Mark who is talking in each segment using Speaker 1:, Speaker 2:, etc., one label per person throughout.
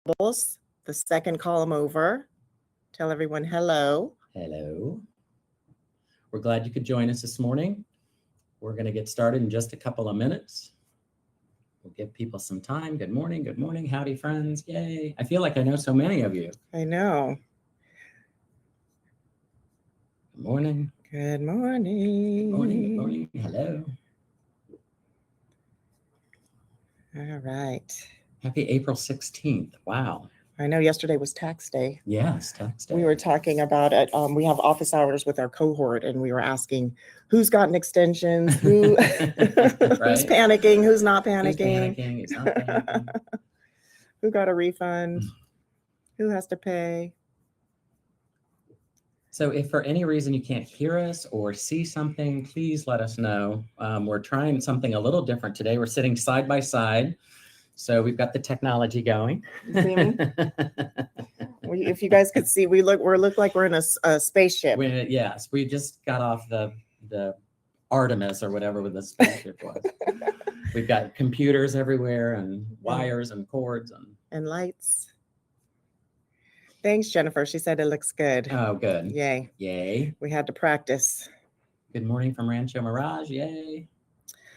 Speaker 1: bubbles, the second column over. Tell everyone hello.
Speaker 2: Hello. We're glad you could join us this morning. We're going to get started in just a couple of minutes. We'll give people some time. Good morning. Good morning. Howdy, friends. Yay. I feel like I know so many of you.
Speaker 1: I know.
Speaker 2: Good morning.
Speaker 1: Good morning.
Speaker 2: Good morning. Good morning. Hello.
Speaker 1: All right.
Speaker 2: Happy April 16th. Wow.
Speaker 1: I know yesterday was tax day.
Speaker 2: Yes, tax day.
Speaker 1: We were talking about it. We have office hours with our cohort, and we were asking who's gotten extensions, who's panicking, who's not panicking,
Speaker 2: Who's not panicking.
Speaker 1: who got a refund, who has to pay.
Speaker 2: So if for any reason you can't hear us or see something, please let us know. We're trying something a little different today. We're sitting side by side. So we've got the technology going.
Speaker 1: You see me? If you guys could see, we look like we're in a spaceship.
Speaker 2: Yes, we just got off the Artemis or whatever the spaceship was. We've got computers everywhere and wires and cords
Speaker 1: and lights. Thanks, Jennifer. She said it looks good.
Speaker 2: Oh, good.
Speaker 1: Yay.
Speaker 2: Yay.
Speaker 1: We had to practice.
Speaker 2: Good morning from Rancho Mirage. Yay.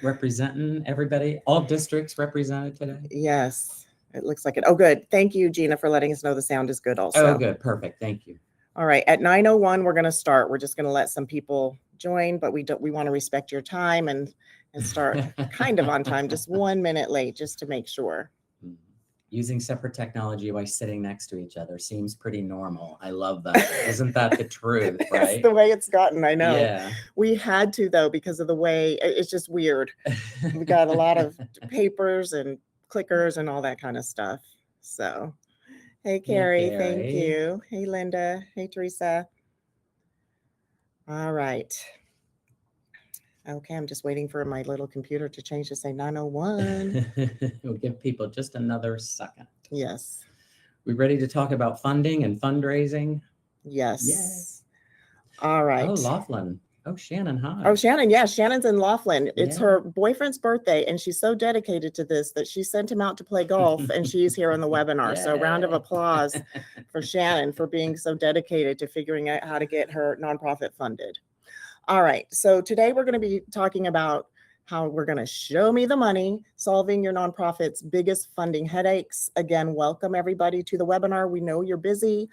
Speaker 2: Representing everybody, all districts represented today.
Speaker 1: Yes, it looks like it. Oh, good. Thank you, Gina, for letting us know the sound is good also.
Speaker 2: Oh, good. Perfect. Thank you.
Speaker 1: All right. At 9:01, we're going to start. We're just going to let some people join, but we want to respect your time and start kind of on time, just 1 minute late, just to make sure.
Speaker 2: Using separate technology while sitting next to each other seems pretty normal. I love that. Isn't that the truth, right?
Speaker 1: It's the way it's gotten, I know.
Speaker 2: Yeah.
Speaker 1: We had to, though, because of the way, it's just weird. We got a lot of papers and clickers and all that kind of stuff. So, hey, Carrie, thank you. Hey, Linda. Hey, Teresa. All right. Okay, I'm just waiting for my little computer to change to say 9:01.
Speaker 2: We'll give people just another second.
Speaker 1: Yes.
Speaker 2: We ready to talk about funding and fundraising?
Speaker 1: Yes. Yay. All right.
Speaker 2: Oh, Laughlin. Oh, Shannon, hi.
Speaker 1: Oh, Shannon. Yeah, Shannon's in Laughlin. It's her boyfriend's birthday, and she's so dedicated to this that she sent him out to play golf, and she's here on the webinar. So round of applause for Shannon for being so dedicated to figuring out how to get her nonprofit funded. All right, so today we're going to be talking about how we're going to show me the money, solving your nonprofit's biggest funding headaches. Again, welcome everybody to the webinar. We know you're busy,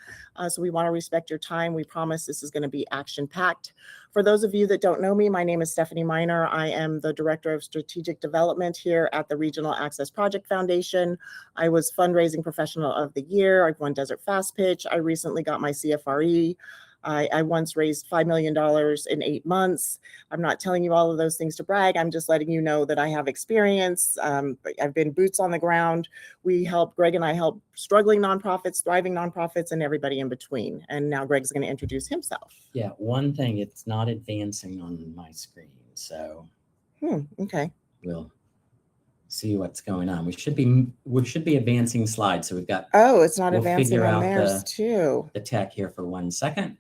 Speaker 1: so we want to respect your time. We promise this is going to be action-packed. For those of you that don't know me, my name is Stephanie Miner. I am the Director of Strategic Development here at the Regional Access Project Foundation. I was Fundraising Professional of the Year. I've won Desert Fast Pitch. I recently got my CFRE. I once raised $5 million in 8 months. I'm not telling you all of those things to brag. I'm just letting you know that I have experience. I've been boots on the ground. Greg and I help struggling nonprofits, thriving nonprofits, and everybody in between. And now Greg's going to introduce himself.
Speaker 2: Yeah, one thing, it's not advancing on my screen. So
Speaker 1: okay.
Speaker 2: We'll see what's going on. We should be advancing slides. So we've got.
Speaker 1: Oh, it's not advancing on theirs too.
Speaker 2: The tech here for 1 second.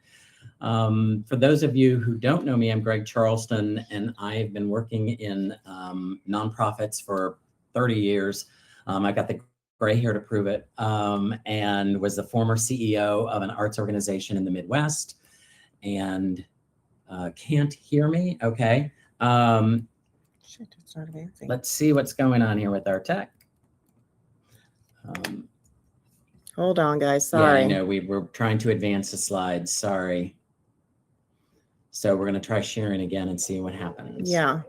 Speaker 2: For those of you who don't know me, I'm Greg Charleston, and I've been working in nonprofits for 30 years. I got the gray hair to prove it, and was the former CEO of an arts organization in the Midwest. And can't hear me? Okay.
Speaker 1: Shit, it's not advancing.
Speaker 2: Let's see what's going on here with our tech.
Speaker 1: Hold on, guys. Sorry.
Speaker 2: Yeah, I know. We were trying to advance the slides. Sorry. So we're going to try sharing again and see what happens.
Speaker 1: Yeah.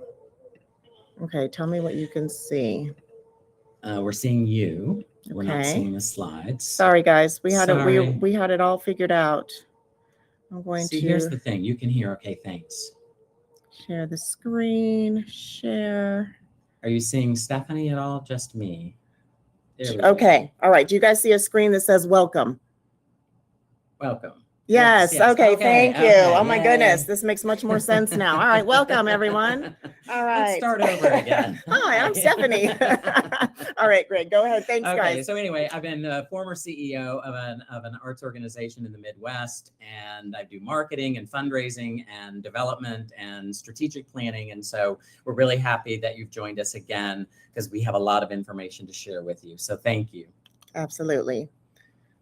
Speaker 1: Okay. Tell me what you can see.
Speaker 2: We're seeing you.
Speaker 1: Okay.
Speaker 2: We're not seeing the slides.
Speaker 1: Sorry, guys. We had it all figured out. I'm going to.
Speaker 2: Here's the thing. You can hear. Okay. Thanks.
Speaker 1: Share the screen. Share.
Speaker 2: Are you seeing Stephanie at all? Just me.
Speaker 1: Okay. All right. Do you guys see a screen that says welcome?
Speaker 2: Welcome.
Speaker 1: Yes. Okay. Thank you. Oh my goodness. This makes much more sense now. All right. Welcome, everyone. All right.
Speaker 2: Let's start over again.
Speaker 1: Hi, I'm Stephanie. All right, Greg. Go ahead. Thanks, guys.
Speaker 2: So anyway, I've been a former CEO of an arts organization in the Midwest, and I do marketing and fundraising and development and strategic planning. And so we're really happy that you've joined us again because we have a lot of information to share with you. So thank you.
Speaker 1: Absolutely.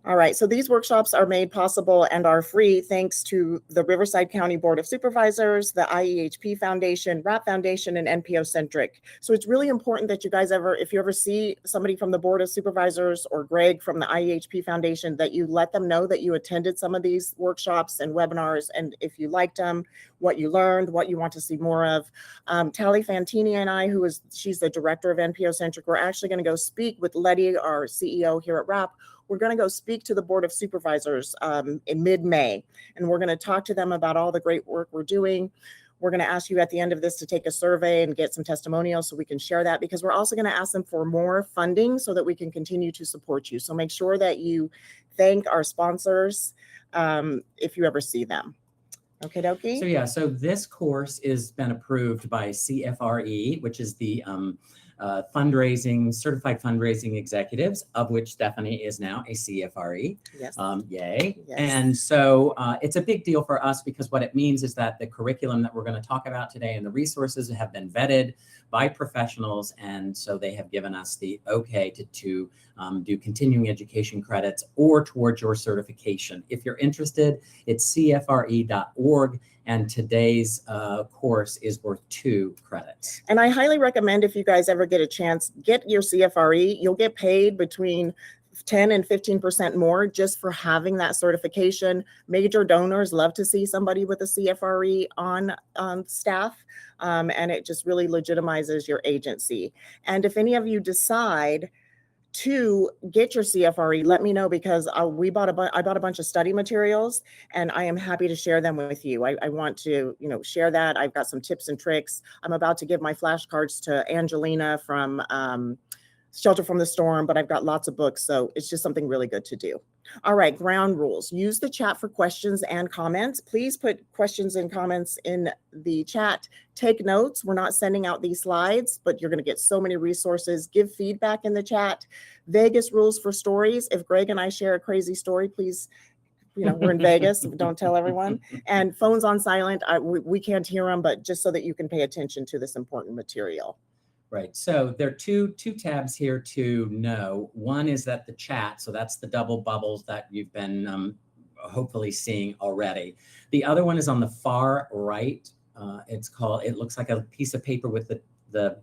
Speaker 1: All right, so these workshops are made possible and are free thanks to the Riverside County Board of Supervisors, the IEHP Foundation, RAP Foundation, and NPO Centric. So it's really important that you guys if you ever see somebody from the Board of Supervisors or Greg from the IEHP Foundation, that you let them know that you attended some of these workshops and webinars, and if you liked them, what you learned, what you want to see more of. Tally Fantini and I, she's the director of NPO Centric, we're actually going to go speak with Letty, our CEO here at RAP. We're going to go speak to the Board of Supervisors in mid-May, and we're going to talk to them about all the great work we're doing. We're going to ask you at the end of this to take a survey and get some testimonials so we can share that, because we're also going to ask them for more funding so that we can continue to support you. So make sure that you thank our sponsors if you ever see them. Okay, dokie.
Speaker 2: So this course has been approved by CFRE, which is the certified fundraising executives, of which Stephanie is now a CFRE.
Speaker 1: Yes.
Speaker 2: Yay.
Speaker 1: Yes.
Speaker 2: And so it's a big deal for us, because what it means is that the curriculum that we're going to talk about today and the resources have been vetted by professionals. And so they have given us the okay to do continuing education credits or towards your certification. If you're interested, it's cfre.org. And today's course is worth 2 credits.
Speaker 1: And I highly recommend, if you guys ever get a chance, get your CFRE. You'll get paid between 10 and 15% more just for having that certification. Major donors love to see somebody with a CFRE on staff, and it just really legitimizes your agency. And if any of you decide to get your CFRE, let me know, because I bought a bunch of study materials, and I am happy to share them with you. I want to, share that. I've got some tips and tricks. I'm about to give my flashcards to Angelina from Shelter from the Storm, but I've got lots of books, so it's just something really good to do. All right, ground rules. Use the chat for questions and comments. Please put questions and comments in the chat. Take notes. We're not sending out these slides, but you're going to get so many resources. Give feedback in the chat. Vegas rules for stories. If Greg and I share a crazy story, please, we're in Vegas. Don't tell everyone. And phones on silent. We can't hear them, but just so that you can pay attention to this important material.
Speaker 2: Right. So there are two tabs here to know. One is that the chat, so that's the double bubbles that you've been hopefully seeing already. The other one is on the far right. It looks like a piece of paper with the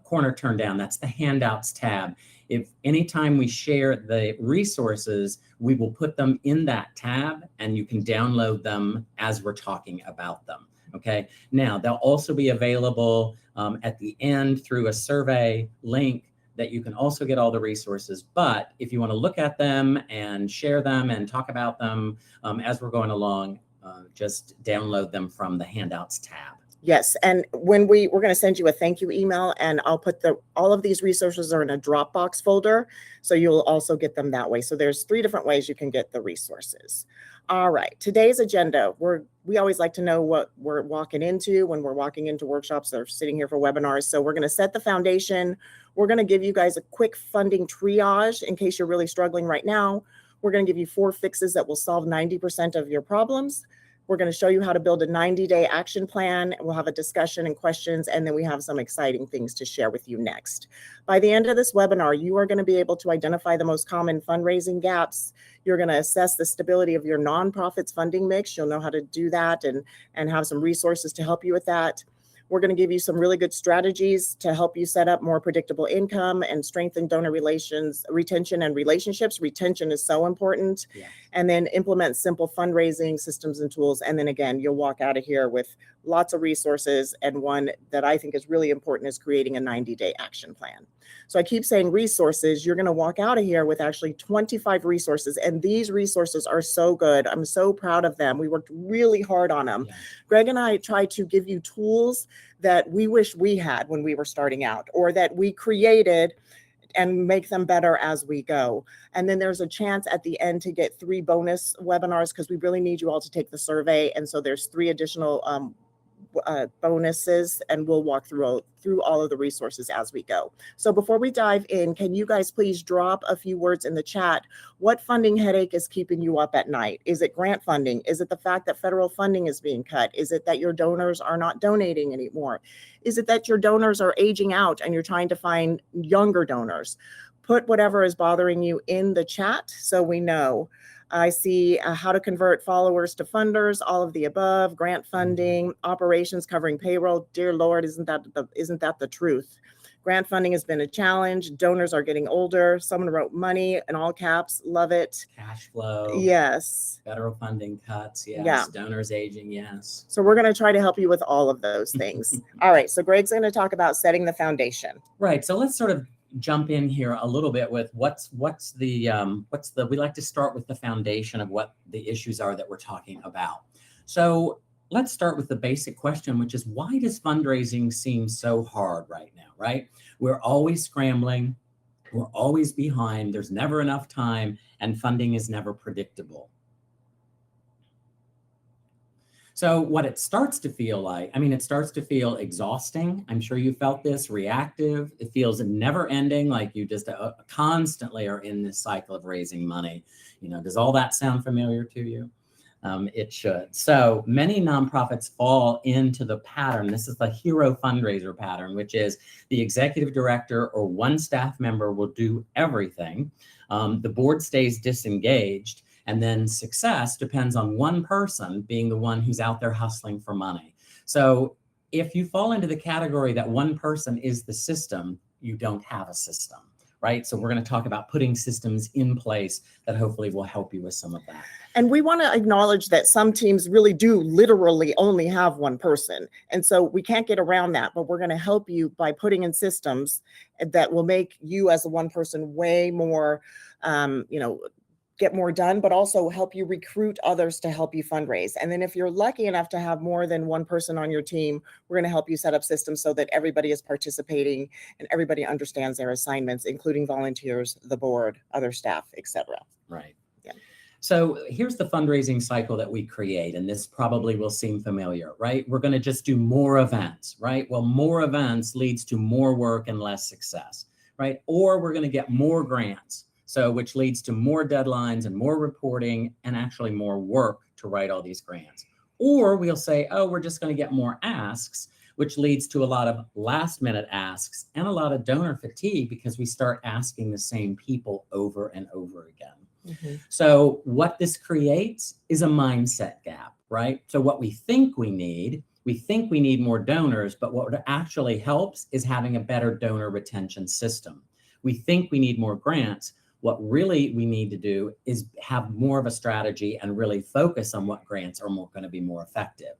Speaker 2: corner turned down. That's the handouts tab. If anytime we share the resources, we will put them in that tab, and you can download them as we're talking about them. Okay. Now they'll also be available at the end through a survey link that you can also get all the resources. But if you want to look at them and share them and talk about them as we're going along, just download them from the handouts tab.
Speaker 1: Yes, and when we're going to send you a thank you email, and I'll put all of these resources are in a Dropbox folder, so you'll also get them that way. So there's 3 different ways you can get the resources. All right, today's agenda. We always like to know what we're walking into when we're walking into workshops or sitting here for webinars. So we're going to set the foundation. We're going to give you guys a quick funding triage in case you're really struggling right now. We're going to give you 4 fixes that will solve 90% of your problems. We're going to show you how to build a 90-day action plan. We'll have a discussion and questions, and then we have some exciting things to share with you next. By the end of this webinar, you are going to be able to identify the most common fundraising gaps. You're going to assess the stability of your nonprofits funding mix. You'll know how to do that and have some resources to help you with that. We're going to give you some really good strategies to help you set up more predictable income and strengthen donor relations, retention and relationships. Retention is so important. Yeah. And then implement simple fundraising systems and tools. And then again, you'll walk out of here with lots of resources. And one that I think is really important is creating a 90-day action plan. So I keep saying resources. You're going to walk out of here with actually 25 resources. And these resources are so good. I'm so proud of them. We worked really hard on them. Yeah. Greg and I try to give you tools that we wish we had when we were starting out, or that we created, and make them better as we go. And then there's a chance at the end to get 3 bonus webinars, because we really need you all to take the survey. And so there's 3 additional bonuses, and we'll walk through all of the resources as we go. So before we dive in, can you guys please drop a few words in the chat? What funding headache is keeping you up at night? Is it grant funding? Is it the fact that federal funding is being cut? Is it that your donors are not donating anymore? Is it that your donors are aging out and you're trying to find younger donors? Put whatever is bothering you in the chat so we know. I see how to convert followers to funders, all of the above, grant funding, operations covering payroll. Dear Lord, isn't that the truth? Grant funding has been a challenge. Donors are getting older. Someone wrote money in all caps. Love it.
Speaker 2: Cash flow.
Speaker 1: Yes.
Speaker 2: Federal funding cuts. Yes.
Speaker 1: Yeah.
Speaker 2: Donors aging. Yes.
Speaker 1: So we're going to try to help you with all of those things. All right. So Greg's going to talk about setting the foundation.
Speaker 2: Right. So let's sort of jump in here a little bit with what's the we like to start with the foundation of what the issues are that we're talking about. So let's start with the basic question, which is, why does fundraising seem so hard right now, right? We're always scrambling. We're always behind. There's never enough time, and funding is never predictable. So what it starts to feel like, it starts to feel exhausting. I'm sure you felt this, reactive. It feels never ending, like you just constantly are in this cycle of raising money. Does all that sound familiar to you? It should. So many nonprofits fall into the pattern. This is the hero fundraiser pattern, which is the executive director or one staff member will do everything. The board stays disengaged, and then success depends on one person being the one who's out there hustling for money. So if you fall into the category that one person is the system, you don't have a system, right? So we're going to talk about putting systems in place that hopefully will help you with some of that.
Speaker 1: And we want to acknowledge that some teams really do literally only have one person. And so we can't get around that, but we're going to help you by putting in systems that will make you as a one person way more, get more done, but also help you recruit others to help you fundraise. And then if you're lucky enough to have more than one person on your team, we're going to help you set up systems so that everybody is participating and everybody understands their assignments, including volunteers, the board, other staff, etc.
Speaker 2: Right.
Speaker 1: Yeah.
Speaker 2: So here's the fundraising cycle that we create, and this probably will seem familiar, right? We're going to just do more events, right? Well, more events leads to more work and less success, right? Or we're going to get more grants, which leads to more deadlines and more reporting and actually more work to write all these grants. Or we'll say, oh, we're just going to get more asks, which leads to a lot of last minute asks and a lot of donor fatigue because we start asking the same people over and over again. Mm-hmm. So what this creates is a mindset gap, right? So what we think we need more donors, but what actually helps is having a better donor retention system. We think we need more grants. What really we need to do is have more of a strategy and really focus on what grants are going to be more effective.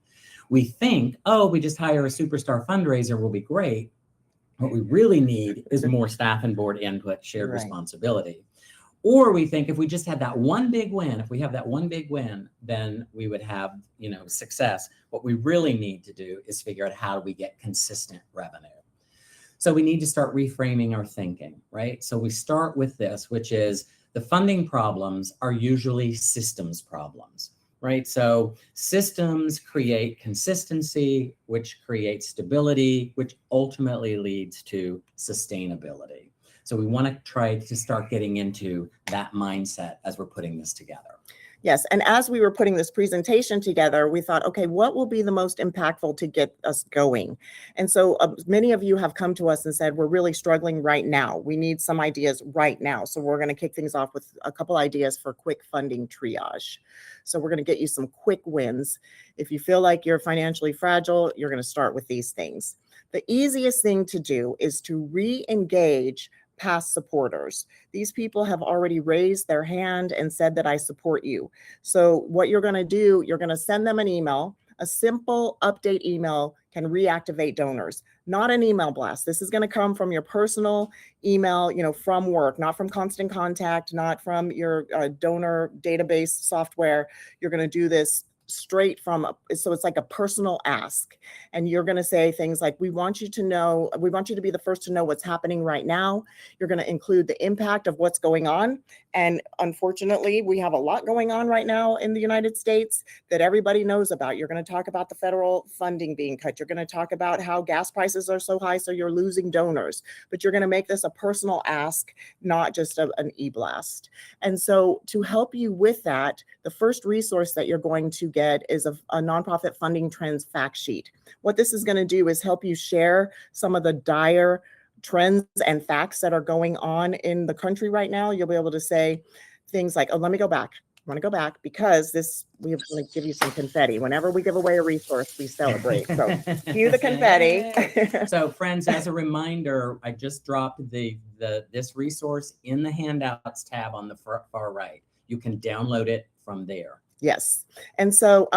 Speaker 2: We think, oh, we just hire a superstar fundraiser will be great. What we really need is more staff and board input, shared responsibility. Or we think if we just had that one big win, if we have that one big win, then we would have, success. What we really need to do is figure out how do we get consistent revenue. So we need to start reframing our thinking, right? So we start with this, which is the funding problems are usually systems problems, right? So systems create consistency, which creates stability, which ultimately leads to sustainability. So we want to try to start getting into that mindset as we're putting this together.
Speaker 1: Yes. And as we were putting this presentation together, we thought, okay, what will be the most impactful to get us going? And so many of you have come to us and said, we're really struggling right now. We need some ideas right now. So we're going to kick things off with a couple ideas for quick funding triage. So we're going to get you some quick wins. If you feel like you're financially fragile, you're going to start with these things. The easiest thing to do is to re-engage past supporters. These people have already raised their hand and said that I support you. So what you're going to do, you're going to send them an email. A simple update email can reactivate donors, not an email blast. This is going to come from your personal email, from work, not from Constant Contact, not from your donor database software. You're going to do this straight from, so it's like a personal ask. And you're going to say things like, we want you to be the first to know what's happening right now. You're going to include the impact of what's going on. And unfortunately, we have a lot going on right now in the United States that everybody knows about. You're going to talk about the federal funding being cut. You're going to talk about how gas prices are so high, so you're losing donors. But you're going to make this a personal ask, not just an e-blast. And so to help you with that, the first resource that you're going to get is a nonprofit funding trends fact sheet. What this is going to do is help you share some of the dire trends and facts that are going on in the country right now, you'll be able to say things like, oh, let me go back. I want to go back because we have to give you some confetti. Whenever we give away a resource, we celebrate. So cue the confetti.
Speaker 2: So friends, as a reminder, I just dropped this resource in the handouts tab on the far right. You can download it from there.
Speaker 1: Yes. And so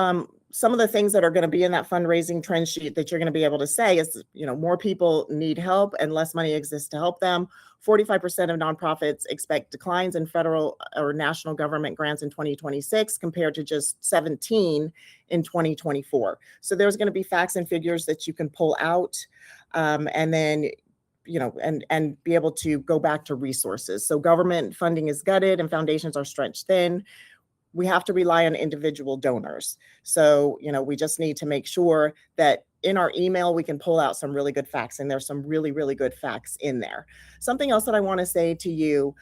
Speaker 1: some of the things that are going to be in that fundraising trend sheet that you're going to be able to say is, more people need help and less money exists to help them. 45% of nonprofits expect declines in federal or national government grants in 2026 compared to just 17 in 2024. So there's going to be facts and figures that you can pull out and then and be able to go back to resources. So government funding is gutted and foundations are stretched thin. We have to rely on individual donors. So, we just need to make sure that in our email, we can pull out some really good facts, and there's some really, really good facts in there. Something else that I want to say to you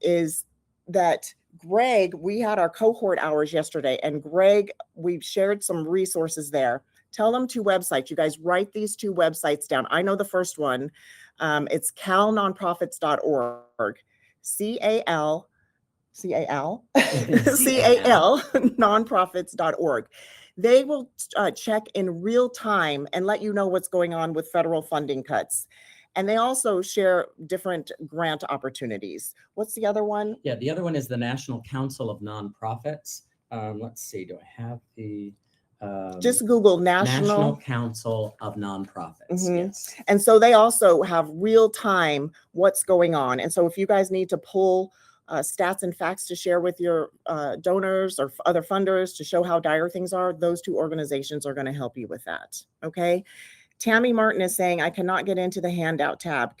Speaker 1: is that Greg, we had our cohort hours yesterday, and Greg, we've shared some resources there. Tell them 2 websites. You guys write these 2 websites down. I know the first one. It's calnonprofits.org, C-A-L, nonprofits.org. They will check in real time and let you know what's going on with federal funding cuts. And they also share different grant opportunities. What's the other one?
Speaker 2: Yeah, the other one is the National Council of Nonprofits. Let's see, do I have the...
Speaker 1: just Google National
Speaker 2: Council of Nonprofits. Yes.
Speaker 1: And so they also have real time what's going on. And so if you guys need to pull stats and facts to share with your donors or other funders to show how dire things are, those 2 organizations are going to help you with that. Okay. Tammy Martin is saying, I cannot get into the handout tab.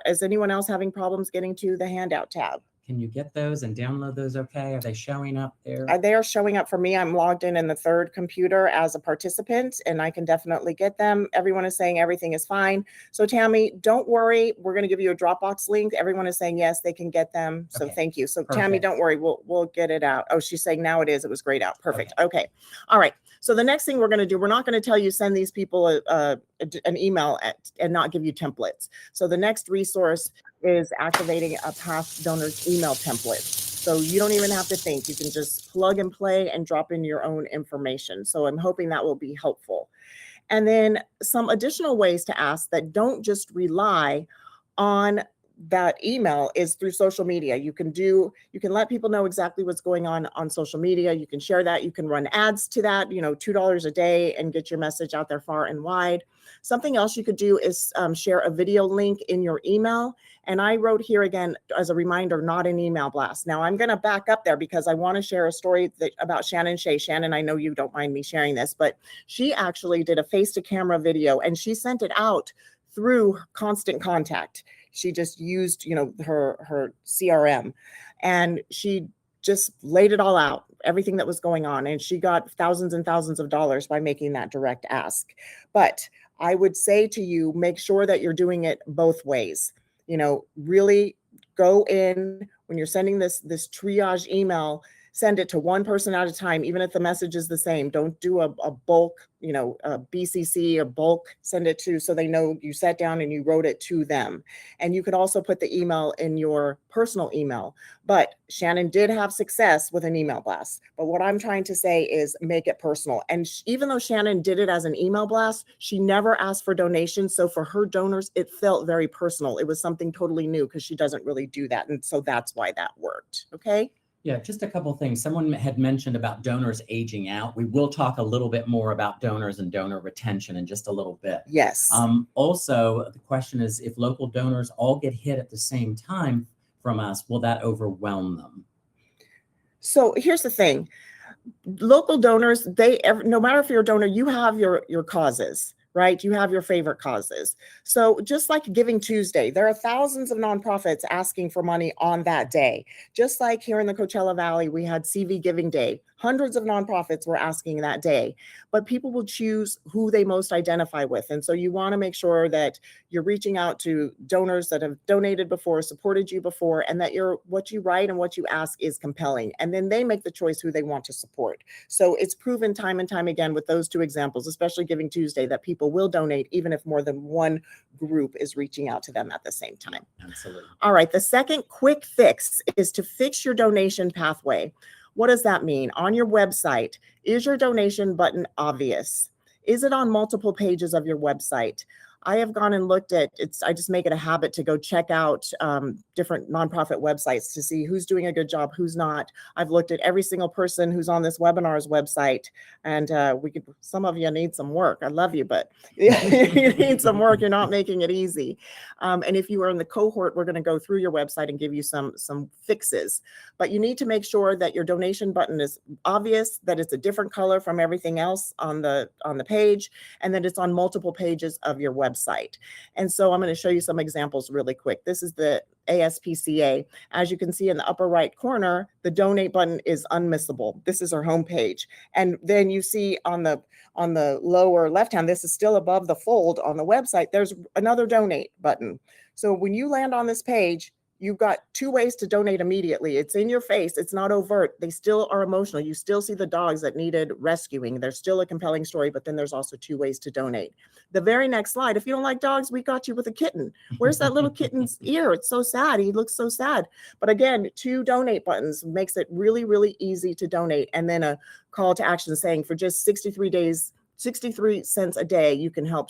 Speaker 1: Is anyone else having problems getting to the handout tab?
Speaker 2: Can you get those and download those okay? Are they showing up there?
Speaker 1: They are showing up for me. I'm logged in the 3rd computer as a participant, and I can definitely get them. Everyone is saying everything is fine. So Tammy, don't worry. We're going to give you a Dropbox link. Everyone is saying yes, they can get them. So thank you. So perfect. Tammy, don't worry. We'll get it out. Oh, she's saying now it is. It was grayed out. Perfect. Okay. All right. So the next thing we're going to do, we're not going to tell you send these people an email and not give you templates. So the next resource is activating a past donor's email template. So you don't even have to think. You can just plug and play and drop in your own information. So I'm hoping that will be helpful. And then some additional ways to ask that don't just rely on that email is through social media. You can let people know exactly what's going on social media. You can share that. You can run ads to that, $2 a day and get your message out there far and wide. Something else you could do is share a video link in your email. And I wrote here again, as a reminder, not an email blast. Now I'm going to back up there because I want to share a story about Shannon Shea. Shannon, I know you don't mind me sharing this, but she actually did a face-to-camera video and she sent it out through Constant Contact. She just used, her CRM, and she just laid it all out, everything that was going on. And she got thousands and thousands of dollars by making that direct ask. But I would say to you, make sure that you're doing it both ways. Really go in when you're sending this triage email, send it to one person at a time, even if the message is the same. Don't do a bulk, a BCC, a bulk, send it to, so they know you sat down and you wrote it to them. And you could also put the email in your personal email. But Shannon did have success with an email blast. But what I'm trying to say is make it personal. And even though Shannon did it as an email blast, she never asked for donations. So for her donors, it felt very personal. It was something totally new because she doesn't really do that. And so that's why that worked. Okay.
Speaker 2: Yeah, just a couple of things. Someone had mentioned about donors aging out. We will talk a little bit more about donors and donor retention in just a little bit.
Speaker 1: Yes.
Speaker 2: Also, the question is, if local donors all get hit at the same time from us, will that overwhelm them?
Speaker 1: So here's the thing. Local donors, no matter if you're a donor, you have your causes, right? You have your favorite causes. So just like Giving Tuesday, there are thousands of nonprofits asking for money on that day. Just like here in the Coachella Valley, we had CV Giving Day. Hundreds of nonprofits were asking that day, but people will choose who they most identify with. And so you want to make sure that you're reaching out to donors that have donated before, supported you before, and that what you write and what you ask is compelling. And then they make the choice who they want to support. So it's proven time and time again with those 2 examples, especially Giving Tuesday, that people people will donate, even if more than one group is reaching out to them at the same time.
Speaker 2: Absolutely.
Speaker 1: All right, the second quick fix is to fix your donation pathway. What does that mean? On your website, is your donation button obvious? Is it on multiple pages of your website? I have gone and looked at it. I just make it a habit to go check out different nonprofit websites to see who's doing a good job, who's not. I've looked at every single person who's on this webinar's website, and some of you need some work. I love you, but you need some work. You're not making it easy. And if you are in the cohort, we're going to go through your website and give you some fixes. But you need to make sure that your donation button is obvious, that it's a different color from everything else on the page, and that it's on multiple pages of your website. And so I'm going to show you some examples really quick. This is the ASPCA. As you can see in the upper right corner, the donate button is unmissable. This is our home page. And then you see on the lower left hand, this is still above the fold on the website, there's another donate button. So when you land on this page, you've got two ways to donate immediately. It's in your face. It's not overt. They still are emotional. You still see the dogs that needed rescuing. There's still a compelling story, but then there's also two ways to donate. The very next slide, if you don't like dogs, we got you with a kitten. Where's that little kitten's ear? It's so sad. He looks so sad. But again, two donate buttons makes it really, really easy to donate. And then a call to action saying for just 63 cents a day, you can help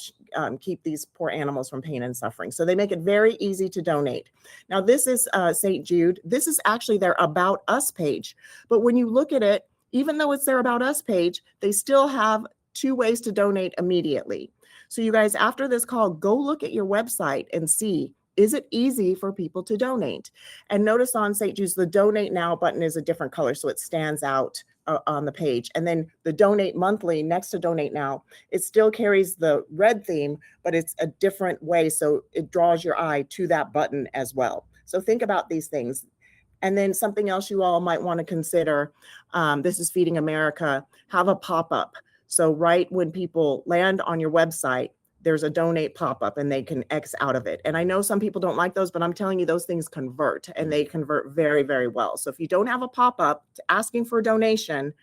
Speaker 1: keep these poor animals from pain and suffering. So they make it very easy to donate. Now, this is St. Jude. This is actually their About Us page. But when you look at it, even though it's their About Us page, they still have two ways to donate immediately. So you guys, after this call, go look at your website and see, is it easy for people to donate? And notice on St. Jude's, the Donate Now button is a different color, so it stands out on the page. And then the Donate Monthly next to Donate Now, it still carries the red theme, but it's a different way, so it draws your eye to that button as well. So think about these things. And then something else you all might want to consider, this is Feeding America, have a pop-up. So right when people land on your website, there's a donate pop-up and they can X out of it. And I know some people don't like those, but I'm telling you, those things convert, and they convert very, very well. So if you don't have a pop-up asking for a donation,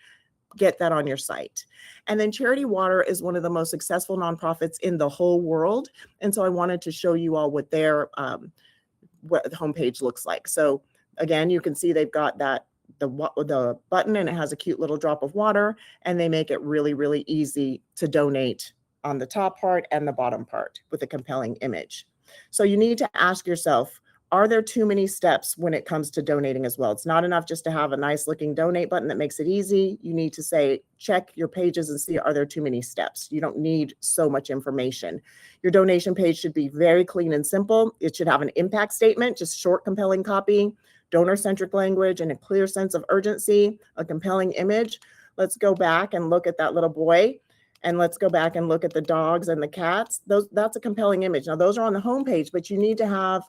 Speaker 1: get that on your site. And then Charity Water is one of the most successful nonprofits in the whole world. And so I wanted to show you all what their what the homepage looks like. So again, you can see they've got the button, and it has a cute little drop of water, and they make it really, really easy to donate on the top part and the bottom part with a compelling image. So you need to ask yourself, are there too many steps when it comes to donating as well? It's not enough just to have a nice looking donate button that makes it easy. You need to say, check your pages and see, are there too many steps? You don't need so much information. Your donation page should be very clean and simple. It should have an impact statement, just short, compelling copy, donor-centric language, and a clear sense of urgency, a compelling image. Let's go back and look at that little boy. And let's go back and look at the dogs and the cats. That's a compelling image. Now, those are on the homepage, but you need to have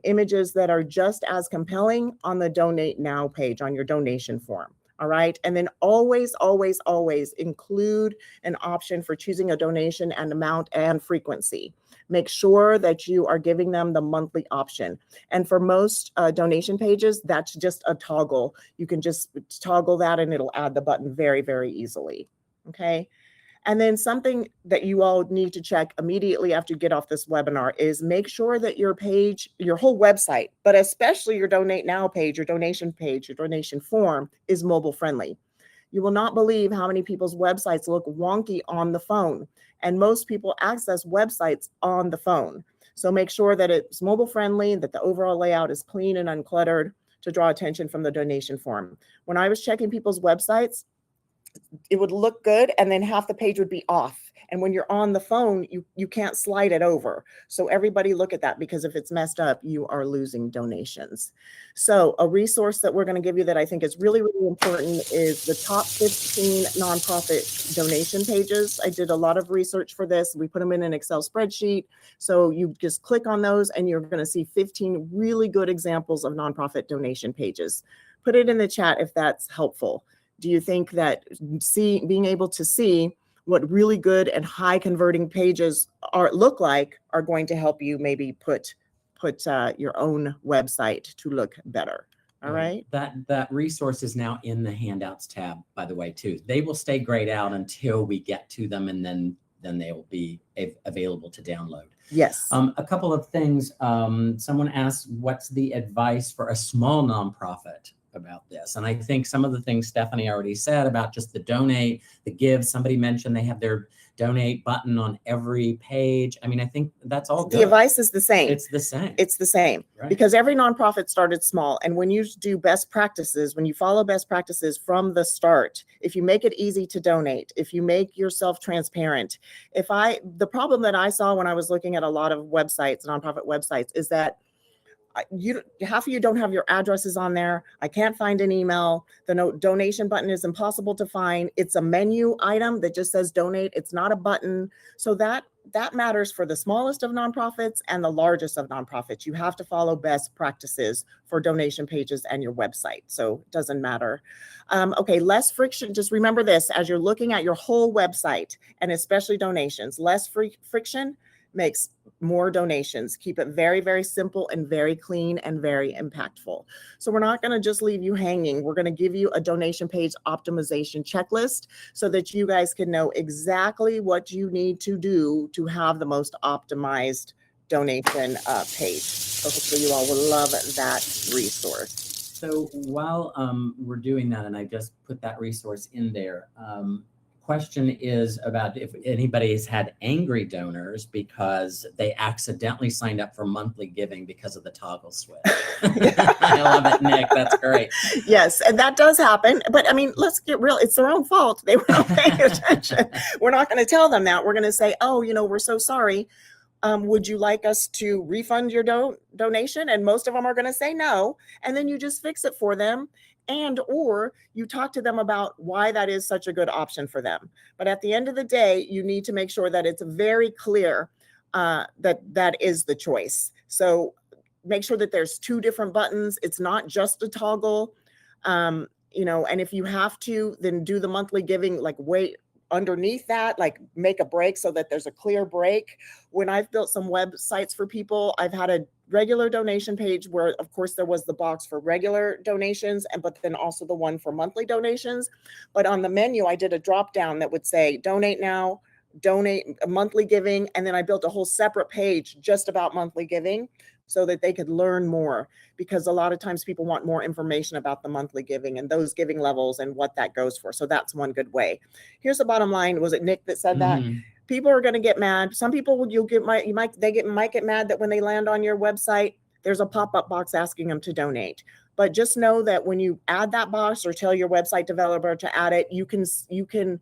Speaker 1: images that are just as compelling on the Donate Now page, on your donation form. All right. And then always, always, always include an option for choosing a donation and amount and frequency. Make sure that you are giving them the monthly option. And for most donation pages, that's just a toggle. You can just toggle that and it'll add the button very, very easily. Okay. And then something that you all need to check immediately after you get off this webinar is make sure that your page, your whole website, but especially your Donate Now page, your donation form is mobile friendly. You will not believe how many people's websites look wonky on the phone, and most people access websites on the phone. So make sure that it's mobile friendly, that the overall layout is clean and uncluttered to draw attention from the donation form. When I was checking people's websites, it would look good and then half the page would be off. And when you're on the phone, you can't slide it over. So everybody look at that, because if it's messed up, you are losing donations. So a resource that we're going to give you that I think is really, really important is the top 15 nonprofit donation pages. I did a lot of research for this. We put them in an Excel spreadsheet. So you just click on those and you're going to see 15 really good examples of nonprofit donation pages. Put it in the chat if that's helpful. Do you think that being able to see what really good and high converting pages look like are going to help you maybe put your own website to look better? All right.
Speaker 2: That resource is now in the handouts tab, by the way, too. They will stay grayed out until we get to them, and then then they will be available to download.
Speaker 1: Yes.
Speaker 2: A couple of things. Someone asked, what's the advice for a small nonprofit about this? And I think some of the things Stephanie already said about just the donate, the give. Somebody mentioned they have their donate button on every page. I mean, I think that's all good.
Speaker 1: The advice is the same.
Speaker 2: It's the same.
Speaker 1: It's the same,
Speaker 2: right?
Speaker 1: Because every nonprofit started small. And when you do best practices, when you follow best practices from the start, if you make it easy to donate, if you make yourself transparent, the problem that I saw when I was looking at a lot of websites, nonprofit websites, is that half of you don't have your addresses on there. I can't find an email. The donation button is impossible to find. It's a menu item that just says donate. It's not a button. So that matters for the smallest of nonprofits and the largest of nonprofits. You have to follow best practices for donation pages and your website. So it doesn't matter. Okay, less friction. Just remember this as you're looking at your whole website, and especially donations, less friction makes more donations. Keep it very, very simple and very clean and very impactful. So we're not going to just leave you hanging. We're going to give you a donation page optimization checklist so that you guys can know exactly what you need to do to have the most optimized donation page. So hopefully you all will love that resource.
Speaker 2: So while we're doing that, and I just put that resource in there, question is about if anybody's had angry donors because they accidentally signed up for monthly giving because of the toggle switch. I love it, Nick. That's great.
Speaker 1: Yes, and that does happen. But I mean, let's get real. It's their own fault. They were not paying attention. We're not going to tell them that. We're going to say, oh, we're so sorry. Would you like us to refund your donation? And most of them are going to say no. And then you just fix it for them. Or you talk to them about why that is such a good option for them. But at the end of the day, you need to make sure that it's very clear that is the choice. So make sure that there's two different buttons. It's not just a toggle. And if you have to, then do the monthly giving, like wait underneath that, like make a break so that there's a clear break. When I've built some websites for people, I've had a regular donation page where of course there was the box for regular donations, but then also the one for monthly donations. But on the menu, I did a drop down that would say donate now, donate monthly giving. And then I built a whole separate page just about monthly giving so that they could learn more, because a lot of times people want more information about the monthly giving and those giving levels and what that goes for. So that's one good way. Here's the bottom line. Was it Nick that said that? People are going to get mad. Some people might get mad that when they land on your website, there's a pop-up box asking them to donate. But just know that when you add that box or tell your website developer to add it, you can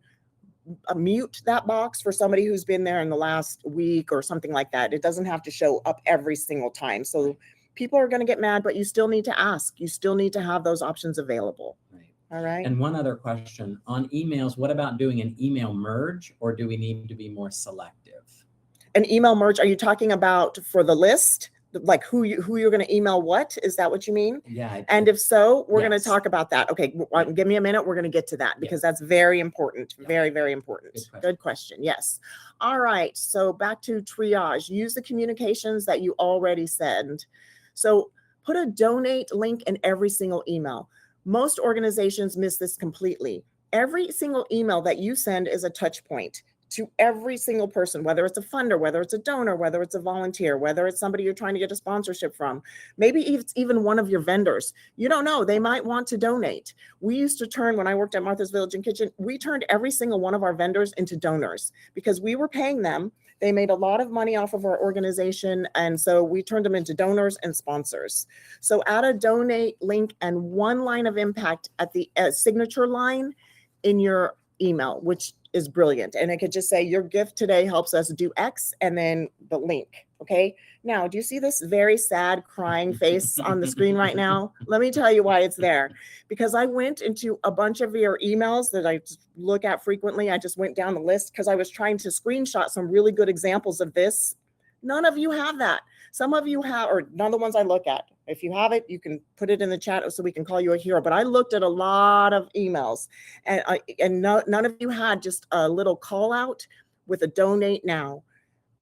Speaker 1: mute that box for somebody who's been there in the last week or something like that. It doesn't have to show up every single time. So people are going to get mad, but you still need to ask. You still need to have those options available.
Speaker 2: Right.
Speaker 1: All right.
Speaker 2: And one other question on emails, what about doing an email merge, or do we need to be more selective?
Speaker 1: An email merge, are you talking about for the list? Like who you're going to email what? Is that what you mean?
Speaker 2: Yeah.
Speaker 1: And if so, we're going
Speaker 2: Yes.
Speaker 1: to talk about that. Okay, give me a minute. We're going to get to that because that's very important. Very, very important. Good question. Yes. All right. So back to triage. Use the communications that you already send. So put a donate link in every single email. Most organizations miss this completely. Every single email that you send is a touch point to every single person, whether it's a funder, whether it's a donor, whether it's a volunteer, whether it's somebody you're trying to get a sponsorship from. Maybe it's even one of your vendors. You don't know, they might want to donate. We used to turn, when I worked at Martha's Village and Kitchen, we turned every single one of our vendors into donors because we were paying them. They made a lot of money off of our organization. And so we turned them into donors and sponsors. So add a donate link and one line of impact at the signature line in your email, which is brilliant. And it could just say your gift today helps us do X and then the link. Okay. Now, do you see this very sad crying face on the screen right now? Let me tell you why it's there. Because I went into a bunch of your emails that I look at frequently. I just went down the list because I was trying to screenshot some really good examples of this. None of you have that. Some of you have, or none of the ones I look at. If you have it, you can put it in the chat so we can call you a hero. But I looked at a lot of emails and none of you had just a little call out with a donate now.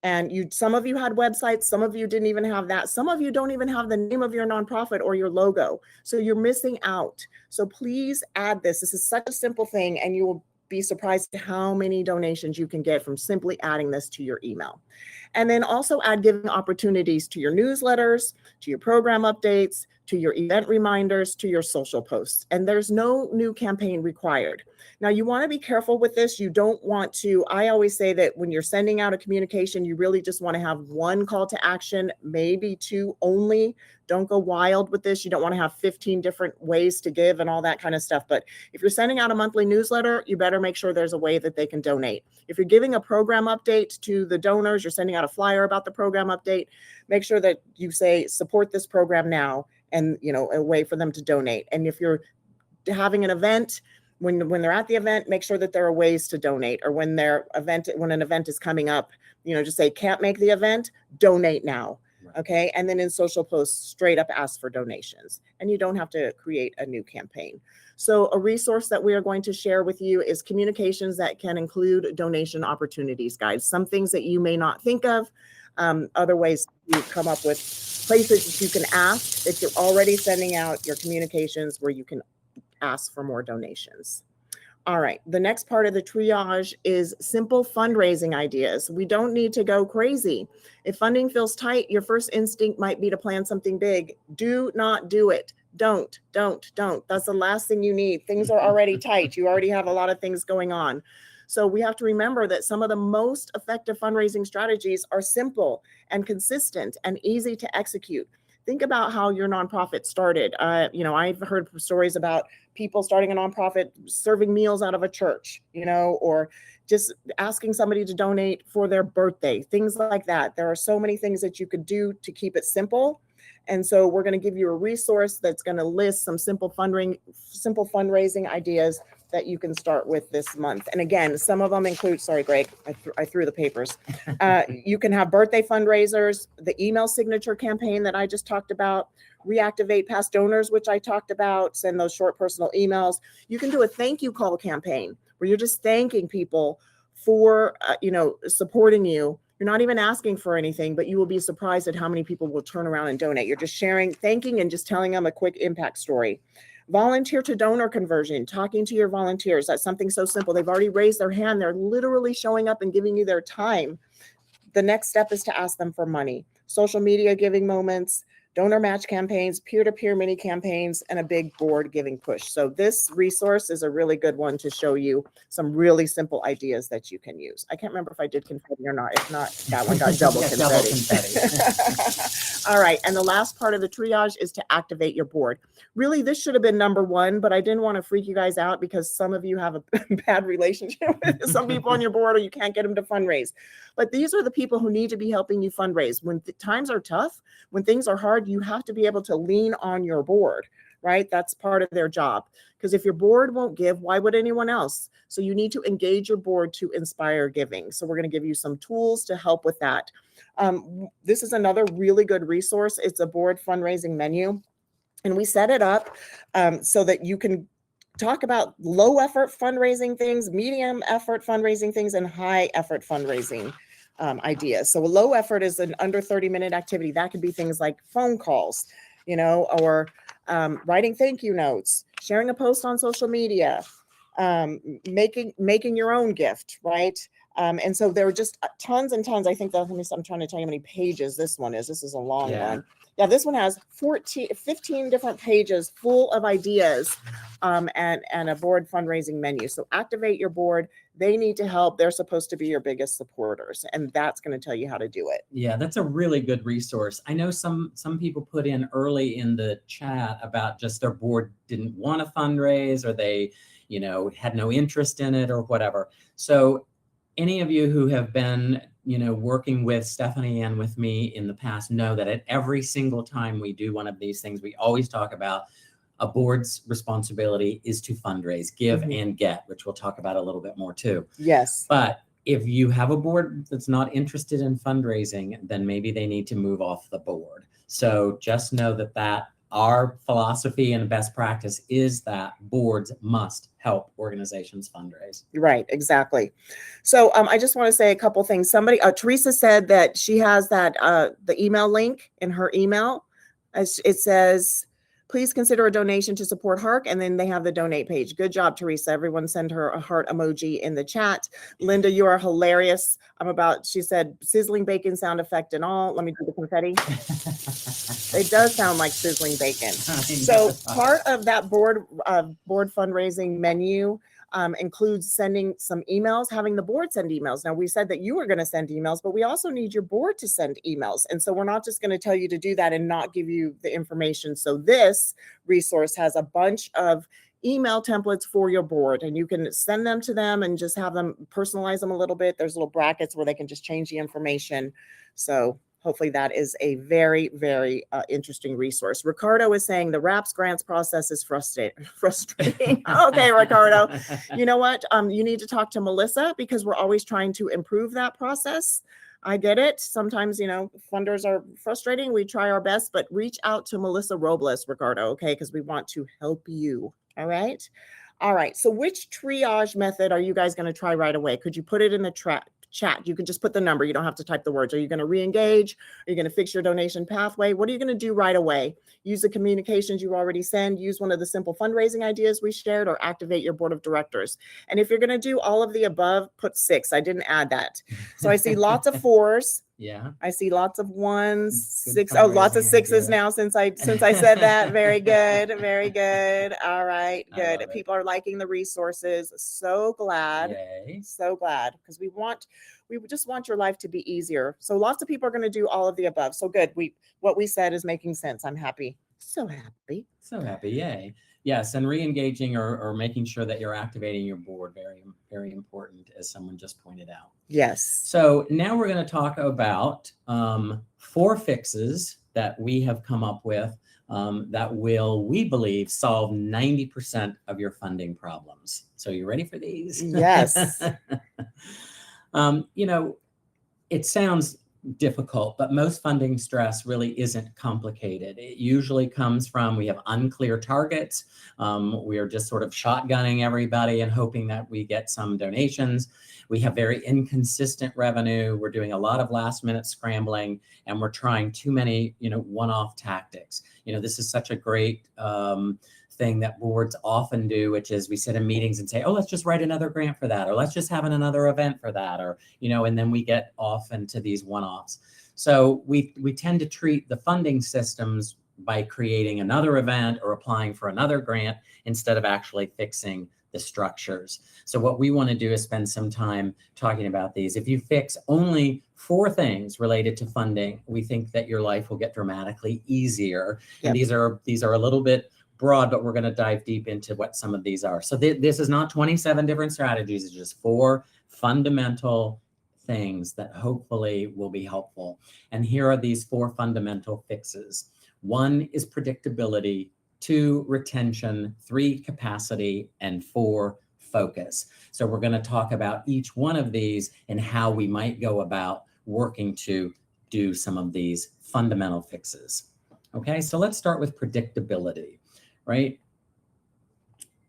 Speaker 1: And some of you had websites, some of you didn't even have that. Some of you don't even have the name of your nonprofit or your logo. So you're missing out. So please add this. This is such a simple thing and you will be surprised at how many donations you can get from simply adding this to your email. And then also add giving opportunities to your newsletters, to your program updates, to your event reminders, to your social posts. And there's no new campaign required. Now, you want to be careful with this. You don't want to, I always say that when you're sending out a communication, you really just want to have one call to action, maybe two only. Don't go wild with this. You don't want to have 15 different ways to give and all that kind of stuff. But if you're sending out a monthly newsletter, you better make sure there's a way that they can donate. If you're giving a program update to the donors, you're sending out a flyer about the program update, make sure that you say, support this program now, and a way for them to donate. And if you're having an event, when they're at the event, make sure that there are ways to donate. Or when an event is coming up, just say, can't make the event, donate now. Okay. And then in social posts, straight up ask for donations, and you don't have to create a new campaign. So a resource that we are going to share with you is communications that can include donation opportunities guides. Some things that you may not think of, other ways to come up with places that you can ask if you're already sending out your communications where you can ask for more donations. All right, the next part of the triage is simple fundraising ideas. We don't need to go crazy. If funding feels tight, your first instinct might be to plan something big. Do not do it. Don't. That's the last thing you need. Things are already tight. You already have a lot of things going on. So we have to remember that some of the most effective fundraising strategies are simple and consistent and easy to execute. Think about how your nonprofit started. I've heard stories about people starting a nonprofit, serving meals out of a church, or just asking somebody to donate for their birthday, things like that. There are so many things that you could do to keep it simple. And so we're going to give you a resource that's going to list some simple fundraising ideas that you can start with this month. And again, some of them include, sorry, Greg, I threw the papers. You can have birthday fundraisers, the email signature campaign that I just talked about, reactivate past donors, which I talked about, send those short personal emails. You can do a thank you call campaign where you're just thanking people for, supporting you. You're not even asking for anything, but you will be surprised at how many people will turn around and donate. You're just sharing, thanking, and just telling them a quick impact story. Volunteer to donor conversion, talking to your volunteers. That's something so simple. They've already raised their hand. They're literally showing up and giving you their time. The next step is to ask them for money. Social media giving moments, donor match campaigns, peer-to-peer mini campaigns, and a big board giving push. So this resource is a really good one to show you some really simple ideas that you can use. I can't remember if I did confetti or not. If not, that one got double confetti. All right. And the last part of the triage is to activate your board. Really, this should have been number one, but I didn't want to freak you guys out because some of you have a bad relationship with some people on your board, or you can't get them to fundraise. But these are the people who need to be helping you fundraise. When times are tough, when things are hard, you have to be able to lean on your board, right? That's part of their job. Because if your board won't give, why would anyone else? So you need to engage your board to inspire giving. So we're going to give you some tools to help with that. This is another really good resource. It's a board fundraising menu. And we set it up so that you can talk about low effort fundraising things, medium effort fundraising things, and high effort fundraising ideas. So a low effort is an under 30-minute activity. That could be things like phone calls, or writing thank you notes, sharing a post on social media, making your own gift, right? And so there are just tons and tons. I think that, I'm trying to tell you how many pages this one is. This is a long one. Yeah, this one has 15 different pages full of ideas and a board fundraising menu. So activate your board. They need to help. They're supposed to be your biggest supporters, and that's going to tell you how to do it.
Speaker 2: Yeah, that's a really good resource. I know some people put in early in the chat about just their board didn't want to fundraise, or they, had no interest in it or whatever. So any of you who have been, working with Stephanie and with me in the past know that at every single time we do one of these things, we always talk about a board's responsibility is to fundraise, give and get, which we'll talk about a little bit more too.
Speaker 1: Yes.
Speaker 2: But if you have a board that's not interested in fundraising, then maybe they need to move off the board. So just know that our philosophy and best practice is that boards must help organizations fundraise.
Speaker 1: Right, exactly. So I just want to say a couple things. Teresa said that she has that the email link in her email. It says, Please consider a donation to support HARC. And then they have the donate page. Good job, Teresa. Everyone send her a heart emoji in the chat. Linda, you are hilarious. She said, sizzling bacon sound effect and all. Let me do the confetti. It does sound like sizzling bacon. So part of that board fundraising menu includes sending some emails, having the board send emails. Now, we said that you were going to send emails, but we also need your board to send emails. And so we're not just going to tell you to do that and not give you the information. So this resource has a bunch of email templates for your board, and you can send them to them and just have them personalize them a little bit. There's little brackets where they can just change the information. So hopefully that is a very, very interesting resource. Ricardo is saying the RAPS grants process is frustrating. Okay, Ricardo. You know what? You need to talk to Melissa, because we're always trying to improve that process. I get it. Sometimes, funders are frustrating. We try our best, but reach out to Melissa Robles, Ricardo, okay? Because we want to help you. All right. All right. So which triage method are you guys going to try right away? Could you put it in the chat? You can just put the number. You don't have to type the words. Are you going to re-engage? Are you going to fix your donation pathway? What are you going to do right away? Use the communications you already send. Use one of the simple fundraising ideas we shared, or activate your board of directors. And if you're going to do all of the above, put 6. I didn't add that. So I see lots of 4s.
Speaker 2: Yeah.
Speaker 1: I see lots of 1s,
Speaker 2: Good
Speaker 1: 6. Oh, lots of 6s
Speaker 2: idea.
Speaker 1: now since I said that. Very good. Very good. All right. Good. People are liking the resources. So glad.
Speaker 2: Yay.
Speaker 1: So glad, because we just want your life to be easier. So lots of people are going to do all of the above. So good. What we said is making sense. I'm happy. So happy.
Speaker 2: So happy. Yay. Yes. And re-engaging or making sure that you're activating your board. Very, very important, as someone just pointed out.
Speaker 1: Yes.
Speaker 2: So now we're going to talk about 4 fixes that we have come up with that will, we believe, solve 90% of your funding problems. So you ready for these?
Speaker 1: Yes.
Speaker 2: It sounds difficult, but most funding stress really isn't complicated. It usually comes from, we have unclear targets. We are just sort of shotgunning everybody and hoping that we get some donations. We have very inconsistent revenue. We're doing a lot of last minute scrambling, and we're trying too many, one-off tactics. This is such a great thing that boards often do, which is we sit in meetings and say, oh, let's just write another grant for that, or let's just have another event for that, or, and then we get off into these one-offs. So we tend to treat the funding systems by creating another event or applying for another grant instead of actually fixing the structures. So what we want to do is spend some time talking about these. If you fix only 4 things related to funding, we think that your life will get dramatically easier.
Speaker 1: Yep.
Speaker 2: And these are a little bit broad, but we're going to dive deep into what some of these are. So this is not 27 different strategies. It's just 4 fundamental things that hopefully will be helpful. And here are these 4 fundamental fixes. 1 is predictability, 2, retention, 3, capacity, and 4, focus. So we're going to talk about each one of these and how we might go about working to do some of these fundamental fixes. Okay, so let's start with predictability, right?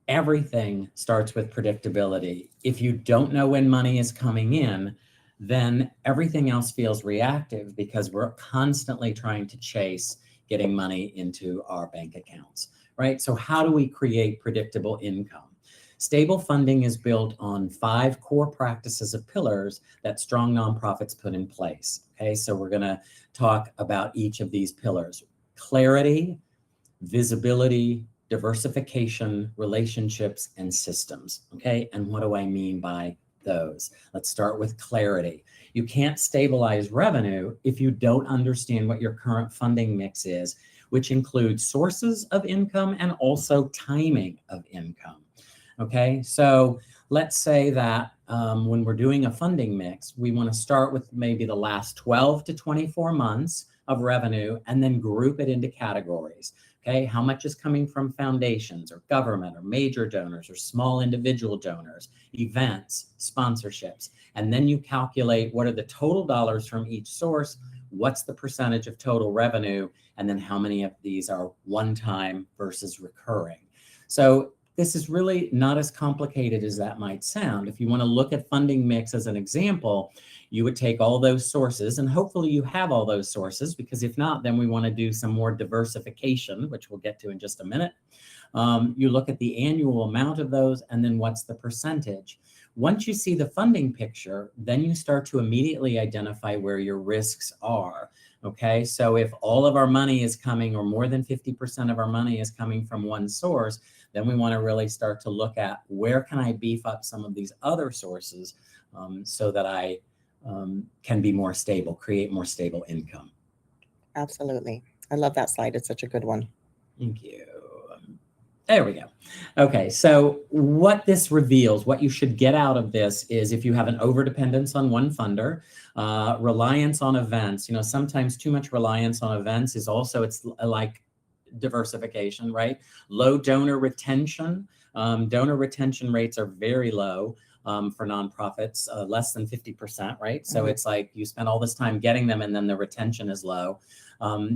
Speaker 2: Everything starts with predictability. If you don't know when money is coming in, then everything else feels reactive, because we're constantly trying to chase getting money into our bank accounts, right? So how do we create predictable income? Stable funding is built on 5 core practices of pillars that strong nonprofits put in place. Okay, so we're going to talk about each of these pillars: clarity, visibility, diversification, relationships, and systems. Okay, and what do I mean by those? Let's start with clarity. You can't stabilize revenue if you don't understand what your current funding mix is, which includes sources of income and also timing of income. Okay, so let's say that when we're doing a funding mix, we want to start with maybe the last 12 to 24 months of revenue and then group it into categories. Okay, how much is coming from foundations or government or major donors or small individual donors, events, sponsorships, and then you calculate what are the total dollars from each source, what's the percentage of total revenue, and then how many of these are one-time versus recurring. So this is really not as complicated as that might sound. If you want to look at funding mix as an example, you would take all those sources, and hopefully you have all those sources, because if not, then we want to do some more diversification, which we'll get to in just a minute. You look at the annual amount of those, and then what's the percentage. Once you see the funding picture, then you start to immediately identify where your risks are. Okay, so if all of our money is coming, or more than 50% of our money is coming from one source, then we want to really start to look at where can I beef up some of these other sources so that I can be more stable, create more stable income.
Speaker 1: Absolutely. I love that slide. It's such a good one.
Speaker 2: Thank you. There we go. Okay, so what this reveals, what you should get out of this is, if you have an overdependence on one funder, reliance on events, sometimes too much reliance on events is also, it's like diversification, right? Low donor retention. Donor retention rates are very low for nonprofits, less than 50%, right? So it's like you spend all this time getting them, and then the retention is low.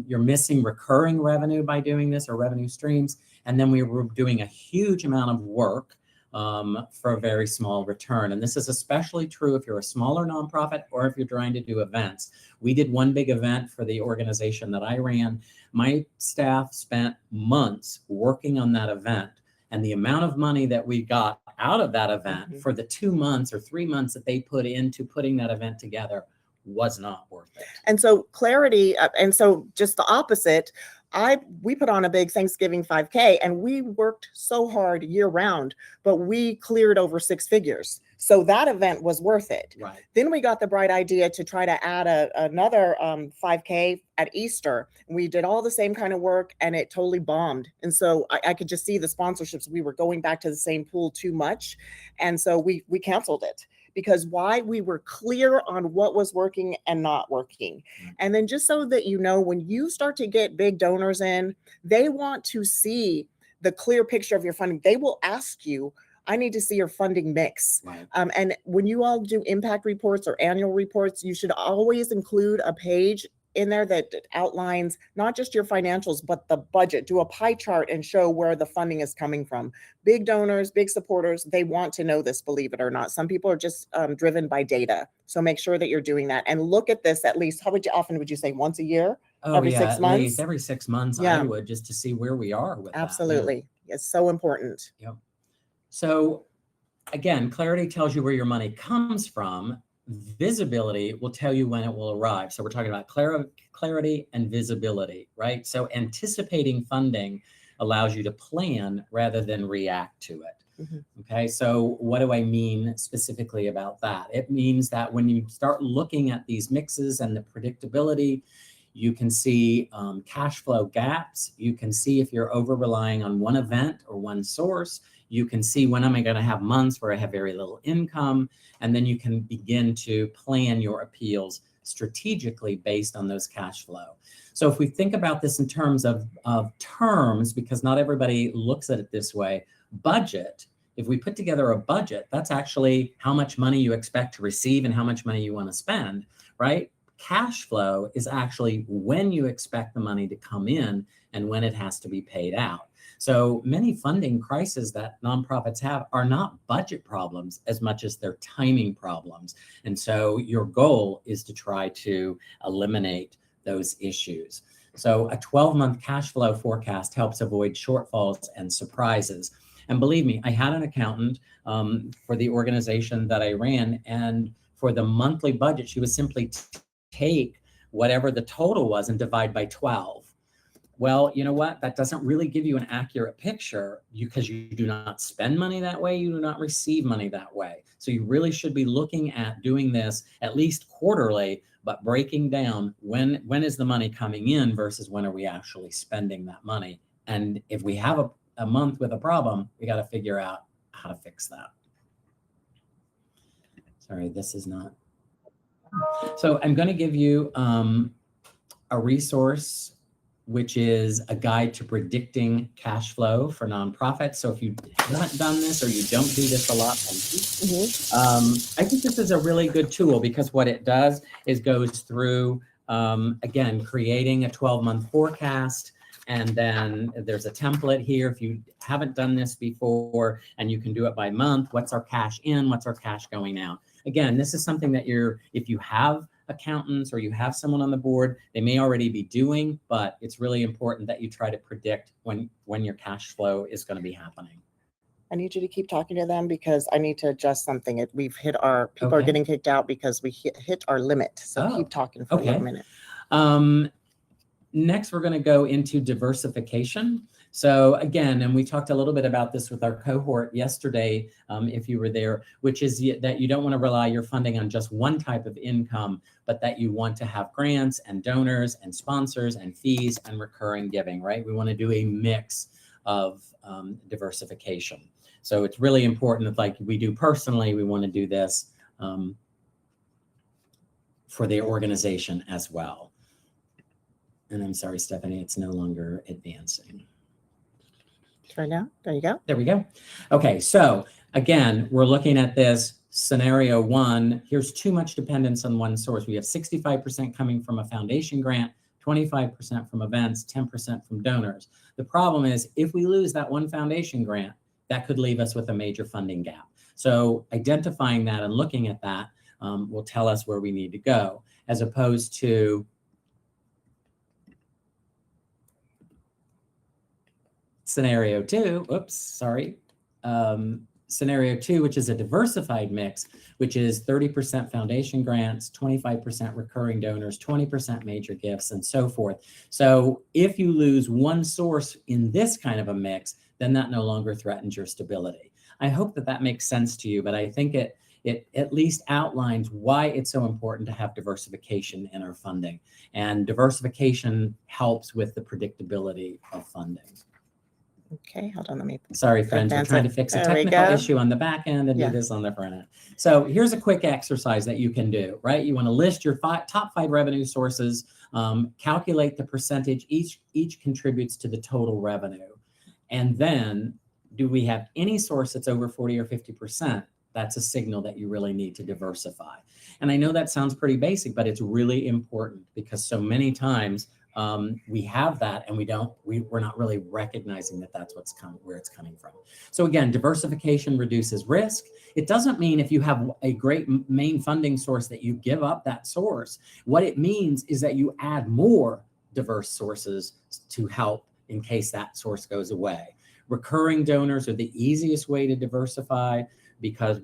Speaker 2: You're missing recurring revenue by doing this, or revenue streams. And then we were doing a huge amount of work for a very small return. And this is especially true if you're a smaller nonprofit, or if you're trying to do events. We did one big event for the organization that I ran. My staff spent months working on that event. And the amount of money that we got out of that event for the 2 months or 3 months that they put into putting that event together was not worth it.
Speaker 1: And so clarity, and so just the opposite, we put on a big Thanksgiving 5K, and we worked so hard year round, but we cleared over 6 figures. So that event was worth it.
Speaker 2: Right.
Speaker 1: Then we got the bright idea to try to add another 5K at Easter. We did all the same kind of work, and it totally bombed. And so I could just see the sponsorships. We were going back to the same pool too much. And so we canceled it. Because why? We were clear on what was working and not working. And then, just so that you know, when you start to get big donors in, they want to see the clear picture of your funding. They will ask you, I need to see your funding mix.
Speaker 2: Right.
Speaker 1: And when you all do impact reports or annual reports, you should always include a page in there that outlines not just your financials, but the budget. Do a pie chart and show where the funding is coming from. Big donors, big supporters, they want to know this, believe it or not. Some people are just driven by data. So make sure that you're doing that, and look at this at least, how often would you say, once a year?
Speaker 2: Oh,
Speaker 1: every
Speaker 2: yeah,
Speaker 1: 6
Speaker 2: at
Speaker 1: months?
Speaker 2: least every 6 months,
Speaker 1: Yeah.
Speaker 2: I would, just to see where we are with
Speaker 1: Absolutely.
Speaker 2: that.
Speaker 1: It's so important.
Speaker 2: Yep. So again, clarity tells you where your money comes from. Visibility will tell you when it will arrive. So we're talking about clarity and visibility, right? So anticipating funding allows you to plan rather than react to it. Okay, so what do I mean specifically about that? It means that when you start looking at these mixes and the predictability, you can see cash flow gaps. You can see if you're over relying on one event or one source. You can see when am I going to have months where I have very little income, and then you can begin to plan your appeals strategically based on those cash flow. So if we think about this in terms of terms, because not everybody looks at it this way, budget, if we put together a budget, that's actually how much money you expect to receive and how much money you want to spend, right? Cash flow is actually when you expect the money to come in and when it has to be paid out. So many funding crises that nonprofits have are not budget problems as much as they're timing problems. And so your goal is to try to eliminate those issues. So a 12-month cash flow forecast helps avoid shortfalls and surprises. And believe me, I had an accountant for the organization that I ran, and for the monthly budget, she would simply take whatever the total was and divide by 12. Well, you know what? That doesn't really give you an accurate picture, because you do not spend money that way. You do not receive money that way. So you really should be looking at doing this at least quarterly, but breaking down when is the money coming in versus when are we actually spending that money. And if we have a month with a problem, we got to figure out how to fix that. Sorry, this is not. So I'm going to give you a resource, which is a guide to predicting cash flow for nonprofits. So if you haven't done this or you don't do this a lot, I think this is a really good tool, because what it does is goes through, again, creating a 12-month forecast. And then there's a template here. If you haven't done this before, and you can do it by month, what's our cash in, what's our cash going out? again, this is something that if you have accountants or you have someone on the board, they may already be doing, but it's really important that you try to predict when your cash flow is going to be happening.
Speaker 1: I need you to keep talking to them because I need to adjust something. We've hit people are getting kicked out because we hit our limit. So keep talking for a little minute.
Speaker 2: Next, we're going to go into diversification. So again, and we talked a little bit about this with our cohort yesterday, if you were there, which is that you don't want to rely your funding on just one type of income, but that you want to have grants and donors and sponsors and fees and recurring giving, right? We want to do a mix of diversification. So it's really important that, like we do personally, we want to do this for the organization as well. And I'm sorry, Stephanie, it's no longer advancing.
Speaker 1: Right now, there you go.
Speaker 2: There we go. Okay, so again, we're looking at this scenario 1. Here's too much dependence on one source. We have 65% coming from a foundation grant, 25% from events, 10% from donors. The problem is if we lose that one foundation grant, that could leave us with a major funding gap. So identifying that and looking at that will tell us where we need to go, as opposed to scenario 2, scenario 2, which is a diversified mix, which is 30% foundation grants, 25% recurring donors, 20% major gifts, and so forth. So if you lose one source in this kind of a mix, then that no longer threatens your stability. I hope that makes sense to you, but I think it at least outlines why it's so important to have diversification in our funding. And diversification helps with the predictability of funding.
Speaker 1: Okay, hold on, let me.
Speaker 2: Sorry, friends, we're trying to fix a technical issue on the back end and do this on the front end. So here's a quick exercise that you can do, right? You want to list your top 5 revenue sources, calculate the percentage each contributes to the total revenue. And then, do we have any source that's over 40 or 50%? That's a signal that you really need to diversify. And I know that sounds pretty basic, but it's really important because so many times we have that and we're not really recognizing that that's where it's coming from. So again, diversification reduces risk. It doesn't mean if you have a great main funding source that you give up that source. What it means is that you add more diverse sources to help in case that source goes away. Recurring donors are the easiest way to diversify because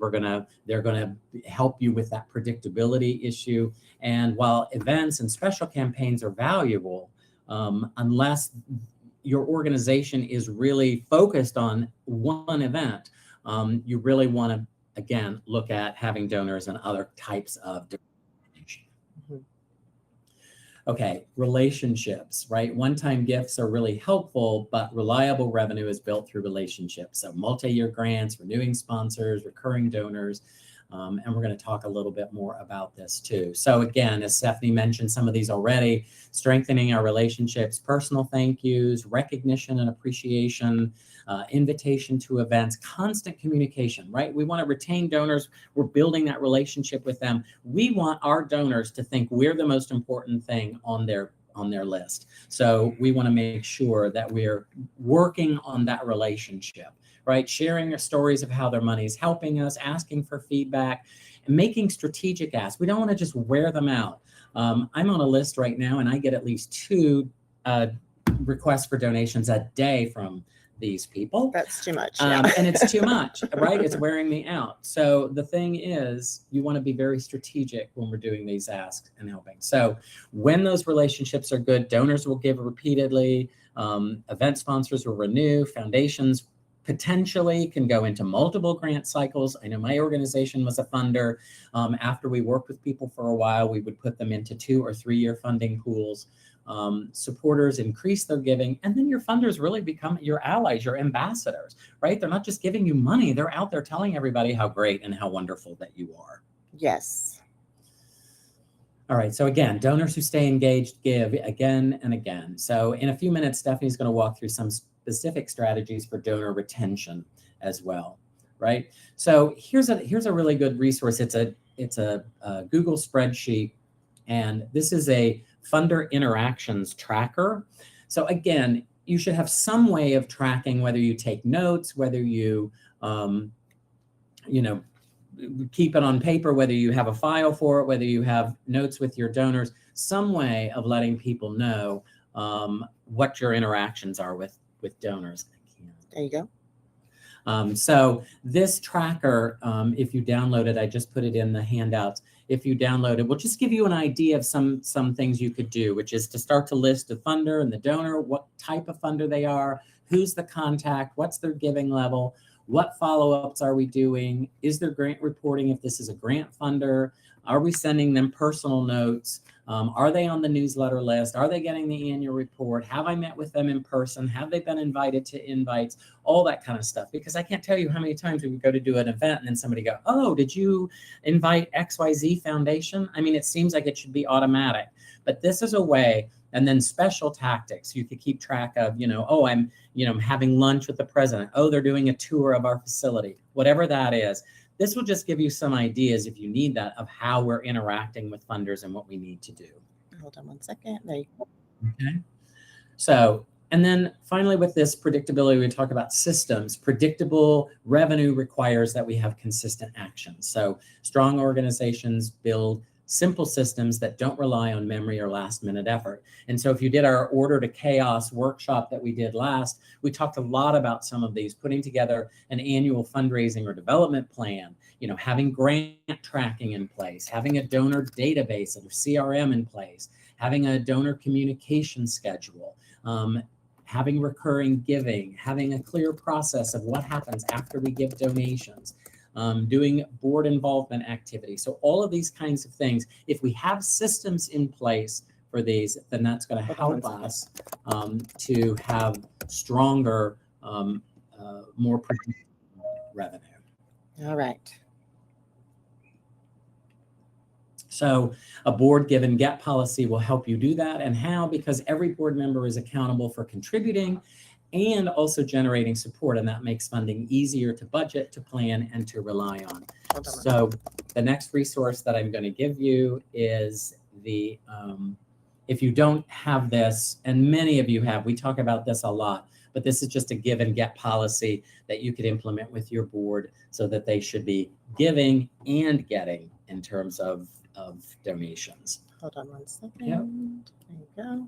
Speaker 2: they're gonna help you with that predictability issue. And while events and special campaigns are valuable, unless your organization is really focused on one event, you really want to, again, look at having donors and other types of diversification. Okay, relationships, right? One-time gifts are really helpful, but reliable revenue is built through relationships. So multi-year grants, renewing sponsors, recurring donors, and we're going to talk a little bit more about this too. So again, as Stephanie mentioned some of these already, strengthening our relationships, personal thank yous, recognition and appreciation, invitation to events, constant communication, right? We want to retain donors. We're building that relationship with them. We want our donors to think we're the most important thing on their list. So we want to make sure that we're working on that relationship, right? Sharing their stories of how their money is helping us, asking for feedback, and making strategic asks. We don't want to just wear them out. I'm on a list right now, and I get at least 2 requests for donations a day from these people.
Speaker 1: That's too much.
Speaker 2: And it's too much, right? It's wearing me out. So the thing is, you want to be very strategic when we're doing these asks and helping. So when those relationships are good, donors will give repeatedly, event sponsors will renew, foundations potentially can go into multiple grant cycles. I know my organization was a funder. After we worked with people for a while, we would put them into 2 or 3 year funding pools. Supporters increase their giving, and then your funders really become your allies, your ambassadors, right? They're not just giving you money, they're out there telling everybody how great and how wonderful that you are.
Speaker 1: Yes.
Speaker 2: All right, so again, donors who stay engaged give again and again. So in a few minutes, Stephanie's going to walk through some specific strategies for donor retention as well, right? So here's a really good resource. It's a Google spreadsheet, and this is a funder interactions tracker. So again, you should have some way of tracking whether you take notes, whether you, keep it on paper, whether you have a file for it, whether you have notes with your donors, some way of letting people know what your interactions are with donors.
Speaker 1: There you go.
Speaker 2: So this tracker, if you download it, I just put it in the handouts. If you download it, we'll just give you an idea of some things you could do, which is to start to list the funder and the donor, what type of funder they are, who's the contact, what's their giving level, what follow-ups are we doing, is there grant reporting if this is a grant funder, are we sending them personal notes, are they on the newsletter list, are they getting the annual report, have I met with them in person, have they been invited to invites, all that kind of stuff. Because I can't tell you how many times we would go to do an event and then somebody go, oh, did you invite XYZ Foundation? I mean, it seems like it should be automatic, but this is a way. And then special tactics you could keep track of, oh, I'm having lunch with the president. Oh, they're doing a tour of our facility, whatever that is. This will just give you some ideas, if you need that, of how we're interacting with funders and what we need to do.
Speaker 1: Hold on one second. There you go.
Speaker 2: Okay. So, and then finally with this predictability, we talk about systems. Predictable revenue requires that we have consistent actions. So strong organizations build simple systems that don't rely on memory or last minute effort. And so if you did our Order to Chaos workshop that we did last, we talked a lot about some of these, putting together an annual fundraising or development plan, having grant tracking in place, having a donor database or CRM in place, having a donor communication schedule, having recurring giving, having a clear process of what happens after we give donations, doing board involvement activity. So all of these kinds of things, if we have systems in place for these, then that's going to help us to have stronger, more predictable revenue.
Speaker 1: All right.
Speaker 2: So a board give and get policy will help you do that. And how? Because every board member is accountable for contributing and also generating support, and that makes funding easier to budget, to plan, and to rely on. So the next resource that I'm going to give you is the, if you don't have this, and many of you have, we talk about this a lot, but this is just a give and get policy that you could implement with your board so that they should be giving and getting in terms of donations.
Speaker 1: Hold on one second.
Speaker 2: Yep.
Speaker 1: There you go.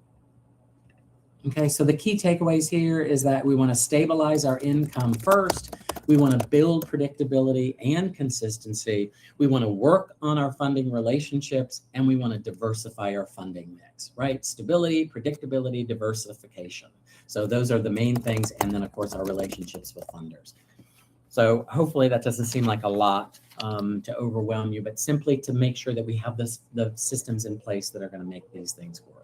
Speaker 2: Okay, so the key takeaways here is that we want to stabilize our income first. We want to build predictability and consistency. We want to work on our funding relationships, and we want to diversify our funding mix, right? Stability, predictability, diversification. So those are the main things. And then, of course, our relationships with funders. So hopefully that doesn't seem like a lot to overwhelm you, but simply to make sure that we have the systems in place that are going to make these things work.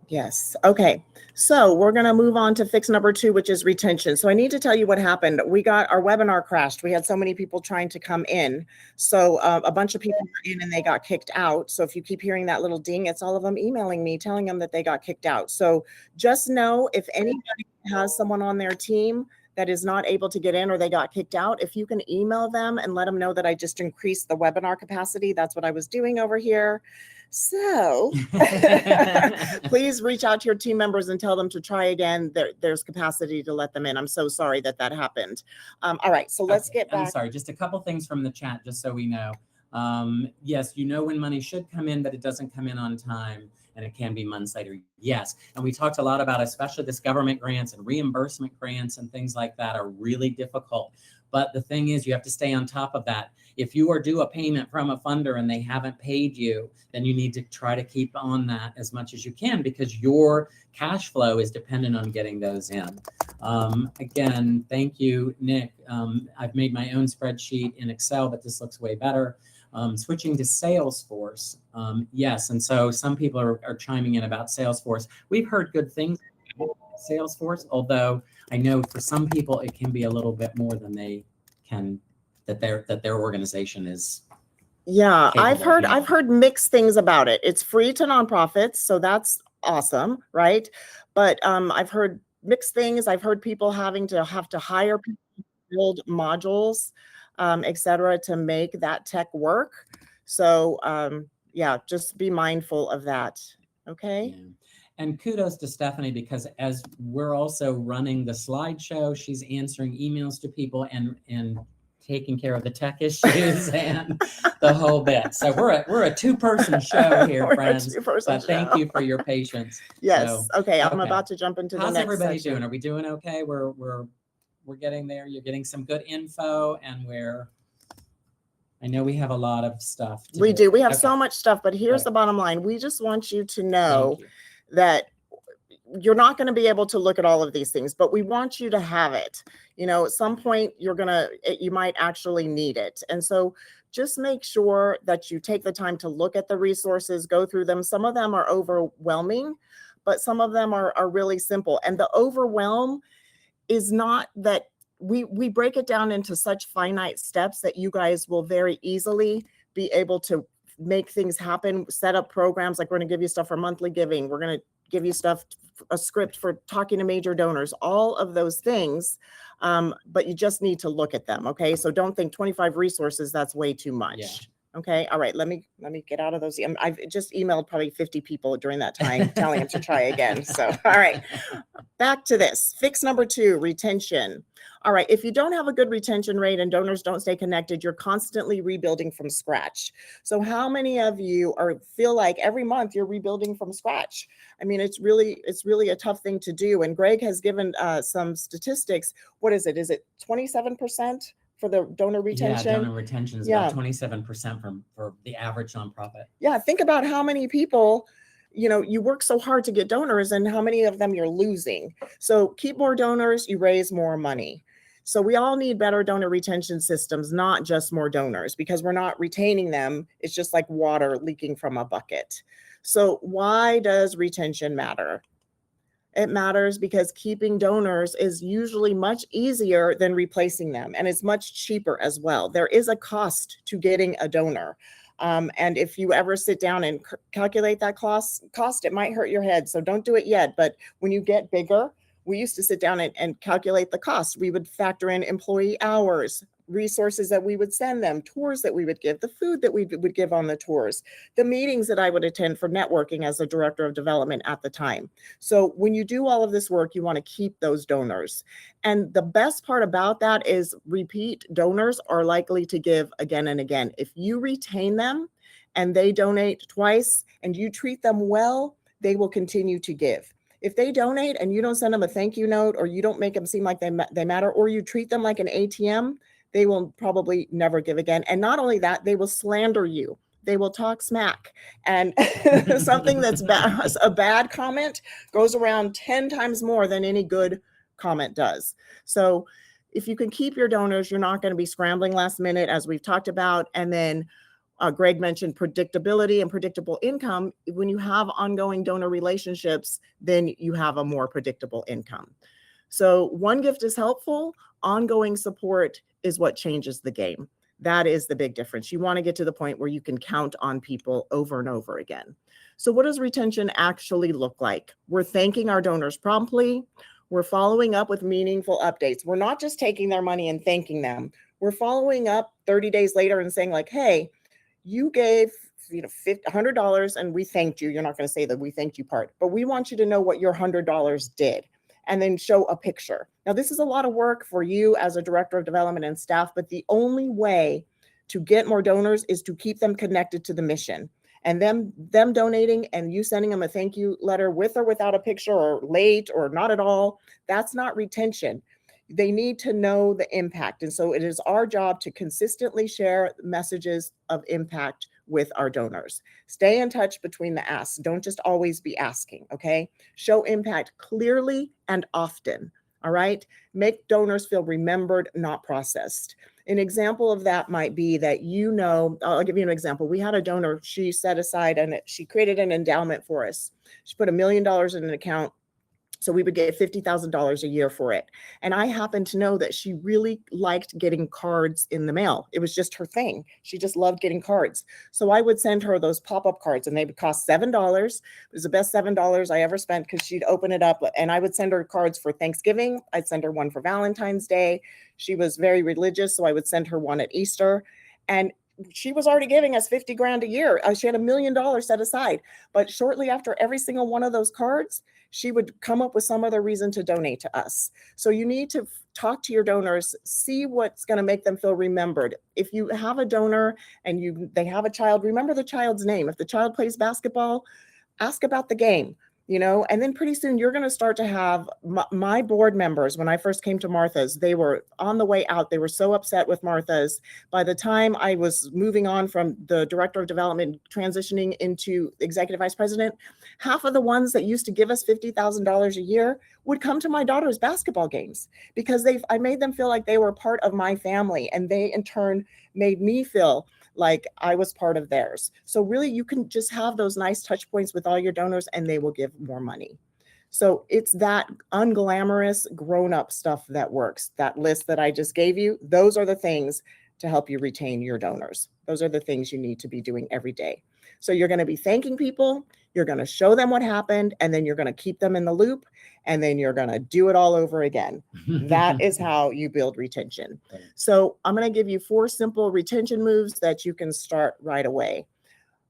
Speaker 1: Yes. Okay. So we're going to move on to fix number 2, which is retention. So I need to tell you what happened. We got our webinar crashed. We had so many people trying to come in. So a bunch of people were in and they got kicked out. So if you keep hearing that little ding, it's all of them emailing me, telling them that they got kicked out. So just know, if anybody has someone on their team that is not able to get in or they got kicked out, if you can email them and let them know that I just increased the webinar capacity. That's what I was doing over here. So please reach out to your team members and tell them to try again. There's capacity to let them in. I'm so sorry that happened. All right, so let's get back.
Speaker 2: I'm sorry, just a couple things from the chat, just so we know. Yes, when money should come in, but it doesn't come in on time, and it can be months later. Yes, and we talked a lot about, especially this government grants and reimbursement grants and things like that are really difficult. But the thing is, you have to stay on top of that. If you are due a payment from a funder and they haven't paid you, then you need to try to keep on that as much as you can, because your cash flow is dependent on getting those in. Again, thank you, Nick. I've made my own spreadsheet in Excel, but this looks way better. Switching to Salesforce. Yes, and so some people are chiming in about Salesforce. We've heard good things about Salesforce, although I know for some people it can be a little bit more than they can, that their organization is.
Speaker 1: Yeah, I've heard mixed things about it. It's free to nonprofits, so that's awesome, right? But I've heard mixed things. I've heard people having to hire people to build modules, et cetera, to make that tech work. So yeah, just be mindful of that. Okay.
Speaker 2: Yeah. And kudos to Stephanie, because as we're also running the slideshow, she's answering emails to people and taking care of the tech issues and the whole bit. So we're a two-person show here, friends. But thank you for your patience.
Speaker 1: Yes.
Speaker 2: So,
Speaker 1: okay. I'm about to jump into the next
Speaker 2: How's everybody
Speaker 1: section.
Speaker 2: doing? Are we doing okay? We're getting there. You're getting some good info, and I know we have a lot of stuff.
Speaker 1: We do. We have so much stuff, but here's the bottom line. We just want you to know that you're not going to be able to look at all of these things, but we want you to have it. At some point you might actually need it. And so just make sure that you take the time to look at the resources, go through them. Some of them are overwhelming, but some of them are really simple. And the overwhelm is not that we break it down into such finite steps that you guys will very easily be able to make things happen, set up programs. Like, we're going to give you stuff for monthly giving. We're going to give you stuff, a script for talking to major donors, all of those things. But you just need to look at them. Okay. So don't think 25 resources, that's way too much. Yeah. Okay. All right. Let me get out of those. I've just emailed probably 50 people during that time telling them to try again. So, all right, back to this. Fix number 2, retention. All right. If you don't have a good retention rate and donors don't stay connected, you're constantly rebuilding from scratch. So how many of you feel like every month you're rebuilding from scratch? I mean, it's really a tough thing to do. And Greg has given some statistics. What is it? Is it 27%? For the donor retention?
Speaker 2: Yeah, donor retention is about 27% for the average nonprofit.
Speaker 1: Yeah, think about how many people, you work so hard to get donors and how many of them you're losing. So keep more donors, you raise more money. So we all need better donor retention systems, not just more donors, because we're not retaining them. It's just like water leaking from a bucket. So why does retention matter? It matters because keeping donors is usually much easier than replacing them, and it's much cheaper as well. There is a cost to getting a donor. And if you ever sit down and calculate that cost, it might hurt your head. So don't do it yet. But when you get bigger, we used to sit down and calculate the cost. We would factor in employee hours, resources that we would send them, tours that we would give, the food that we would give on the tours, the meetings that I would attend for networking as the director of development at the time. So when you do all of this work, you want to keep those donors. And the best part about that is repeat donors are likely to give again and again. If you retain them and they donate twice and you treat them well, they will continue to give. If they donate and you don't send them a thank you note, or you don't make them seem like they matter, or you treat them like an ATM, they will probably never give again. And not only that, they will slander you. They will talk smack. And something that's bad, a bad comment goes around 10 times more than any good comment does. So if you can keep your donors, you're not going to be scrambling last minute, as we've talked about. And then Greg mentioned predictability and predictable income. When you have ongoing donor relationships, then you have a more predictable income. So one gift is helpful. Ongoing support is what changes the game. That is the big difference. You want to get to the point where you can count on people over and over again. So what does retention actually look like? We're thanking our donors promptly. We're following up with meaningful updates. We're not just taking their money and thanking them. We're following up 30 days later and saying, like, hey, you gave $100 and we thanked you. You're not going to say the we thanked you part, but we want you to know what your $100 did, and then show a picture. Now, this is a lot of work for you as a director of development and staff, but the only way to get more donors is to keep them connected to the mission. And them donating and you sending them a thank you letter with or without a picture, or late or not at all, that's not retention. They need to know the impact. And so it is our job to consistently share messages of impact with our donors. Stay in touch between the asks. Don't just always be asking, okay? Show impact clearly and often, all right? Make donors feel remembered, not processed. An example of that might be that, I'll give you an example. We had a donor, she set aside and she created an endowment for us. She put $1 million in an account, so we would get $50,000 a year for it. And I happened to know that she really liked getting cards in the mail. It was just her thing. She just loved getting cards. So I would send her those pop-up cards, and they would cost $7. It was the best $7 I ever spent, because she'd open it up, and I would send her cards for Thanksgiving. I'd send her one for Valentine's Day. She was very religious, so I would send her one at Easter. And she was already giving us 50 grand a year. She had $1 million set aside. But shortly after every single one of those cards, she would come up with some other reason to donate to us. So you need to talk to your donors, see what's going to make them feel remembered. If you have a donor and they have a child, remember the child's name. If the child plays basketball, ask about the game. And then pretty soon you're going to start to have my board members. When I first came to Martha's, they were on the way out. They were so upset with Martha's. By the time I was moving on from the director of development, transitioning into executive vice president, half of the ones that used to give us $50,000 a year would come to my daughter's basketball games because I made them feel like they were part of my family, and they in turn made me feel like I was part of theirs. So really, you can just have those nice touch points with all your donors and they will give more money. So it's that unglamorous grown-up stuff that works. That list that I just gave you, those are the things to help you retain your donors. Those are the things you need to be doing every day. So you're going to be thanking people, you're going to show them what happened, and then you're going to keep them in the loop, and then you're going to do it all over again. That is how you build retention. So I'm going to give you 4 simple retention moves that you can start right away.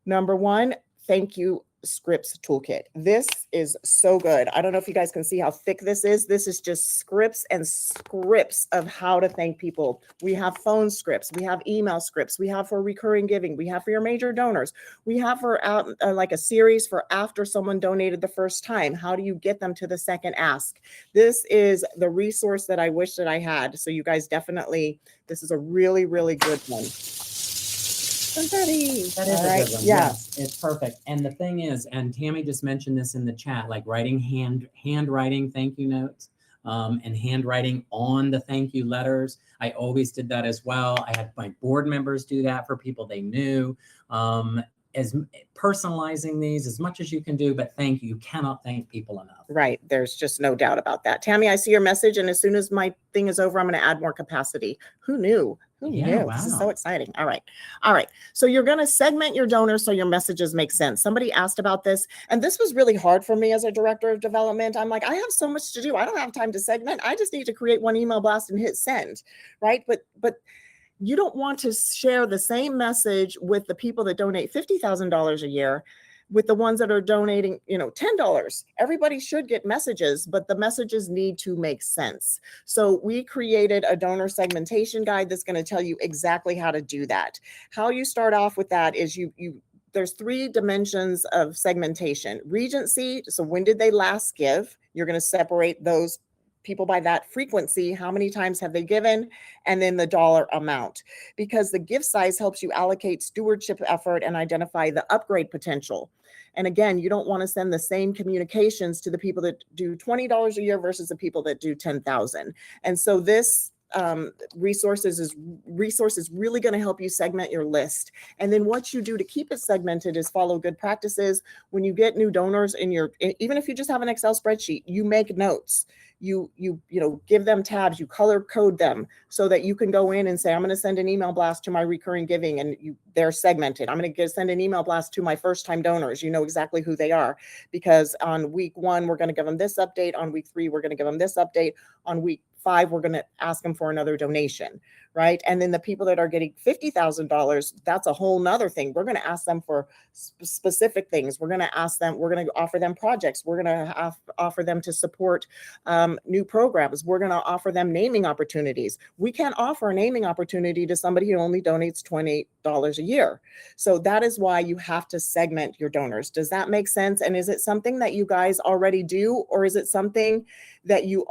Speaker 1: Number 1, thank you scripts toolkit. This is so good. I don't know if you guys can see how thick this is. This is just scripts and scripts of how to thank people. We have phone scripts, we have email scripts, we have for recurring giving, we have for your major donors, we have for like a series for after someone donated the first time. How do you get them to the second ask? This is the resource that I wish that I had. So you guys definitely, this is a really, really good one.
Speaker 2: That is a good one. Yeah. Yes, it's perfect. And the thing is, and Tammy just mentioned this in the chat, like writing handwriting thank you notes and handwriting on the thank you letters. I always did that as well. I had my board members do that for people they knew. As personalizing these as much as you can do, but thank you. You cannot thank people enough.
Speaker 1: Right. There's just no doubt about that. Tammy, I see your message, and as soon as my thing is over, I'm going to add more capacity. Who knew? Who knew? Wow. This is so exciting. All right. So you're going to segment your donors so your messages make sense. Somebody asked about this, and this was really hard for me as a director of development. I'm like, I have so much to do. I don't have time to segment. I just need to create one email blast and hit send. Right. But you don't want to share the same message with the people that donate $50,000 a year with the ones that are donating, $10. Everybody should get messages, but the messages need to make sense. So we created a donor segmentation guide that's going to tell you exactly how to do that. How you start off with that is there's 3 dimensions of segmentation. Regency, so when did they last give? You're going to separate those people by that frequency. How many times have they given? And then the dollar amount, because the gift size helps you allocate stewardship effort and identify the upgrade potential. And again, you don't want to send the same communications to the people that do $20 a year versus the people that do 10,000. And so this resource is really going to help you segment your list. And then what you do to keep it segmented is follow good practices. When you get new donors even if you just have an Excel spreadsheet, you make notes. You give them tabs, you color code them so that you can go in and say, I'm going to send an email blast to my recurring giving, and they're segmented. I'm going to send an email blast to my first time donors. You know exactly who they are, because on week 1, we're going to give them this update. On week 3, we're going to give them this update. On week 5, we're going to ask them for another donation, right? And then the people that are getting $50,000, that's a whole nother thing. We're going to ask them for specific things. We're going to offer them projects. We're going to offer them to support new programs. We're going to offer them naming opportunities. We can't offer a naming opportunity to somebody who only donates $20 a year. So that is why you have to segment your donors. Does that make sense? And is it something that you guys already do, or is it something that you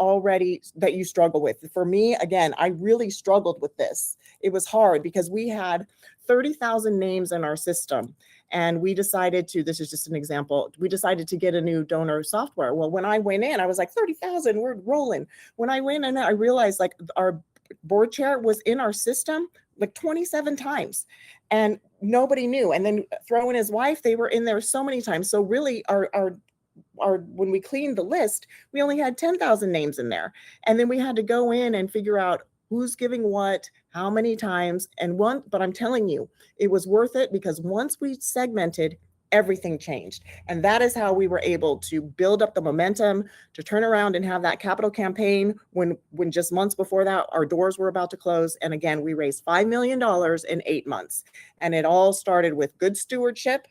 Speaker 1: struggle with? For me, again, I really struggled with this. It was hard because we had 30,000 names in our system. And we decided this is just an example, we decided to get a new donor software. Well, when I went in, I was like, 30,000, we're rolling. When I went in, I realized like our board chair was in our system like 27 times and nobody knew. And then throw in his wife, they were in there so many times. So really our when we cleaned the list, we only had 10,000 names in there. And then we had to go in and figure out who's giving what, how many times, but I'm telling you, it was worth it, because once we segmented, everything changed. And that is how we were able to build up the momentum to turn around and have that capital campaign when just months before that, our doors were about to close. And again, we raised $5 million in 8 months. And it all started with good stewardship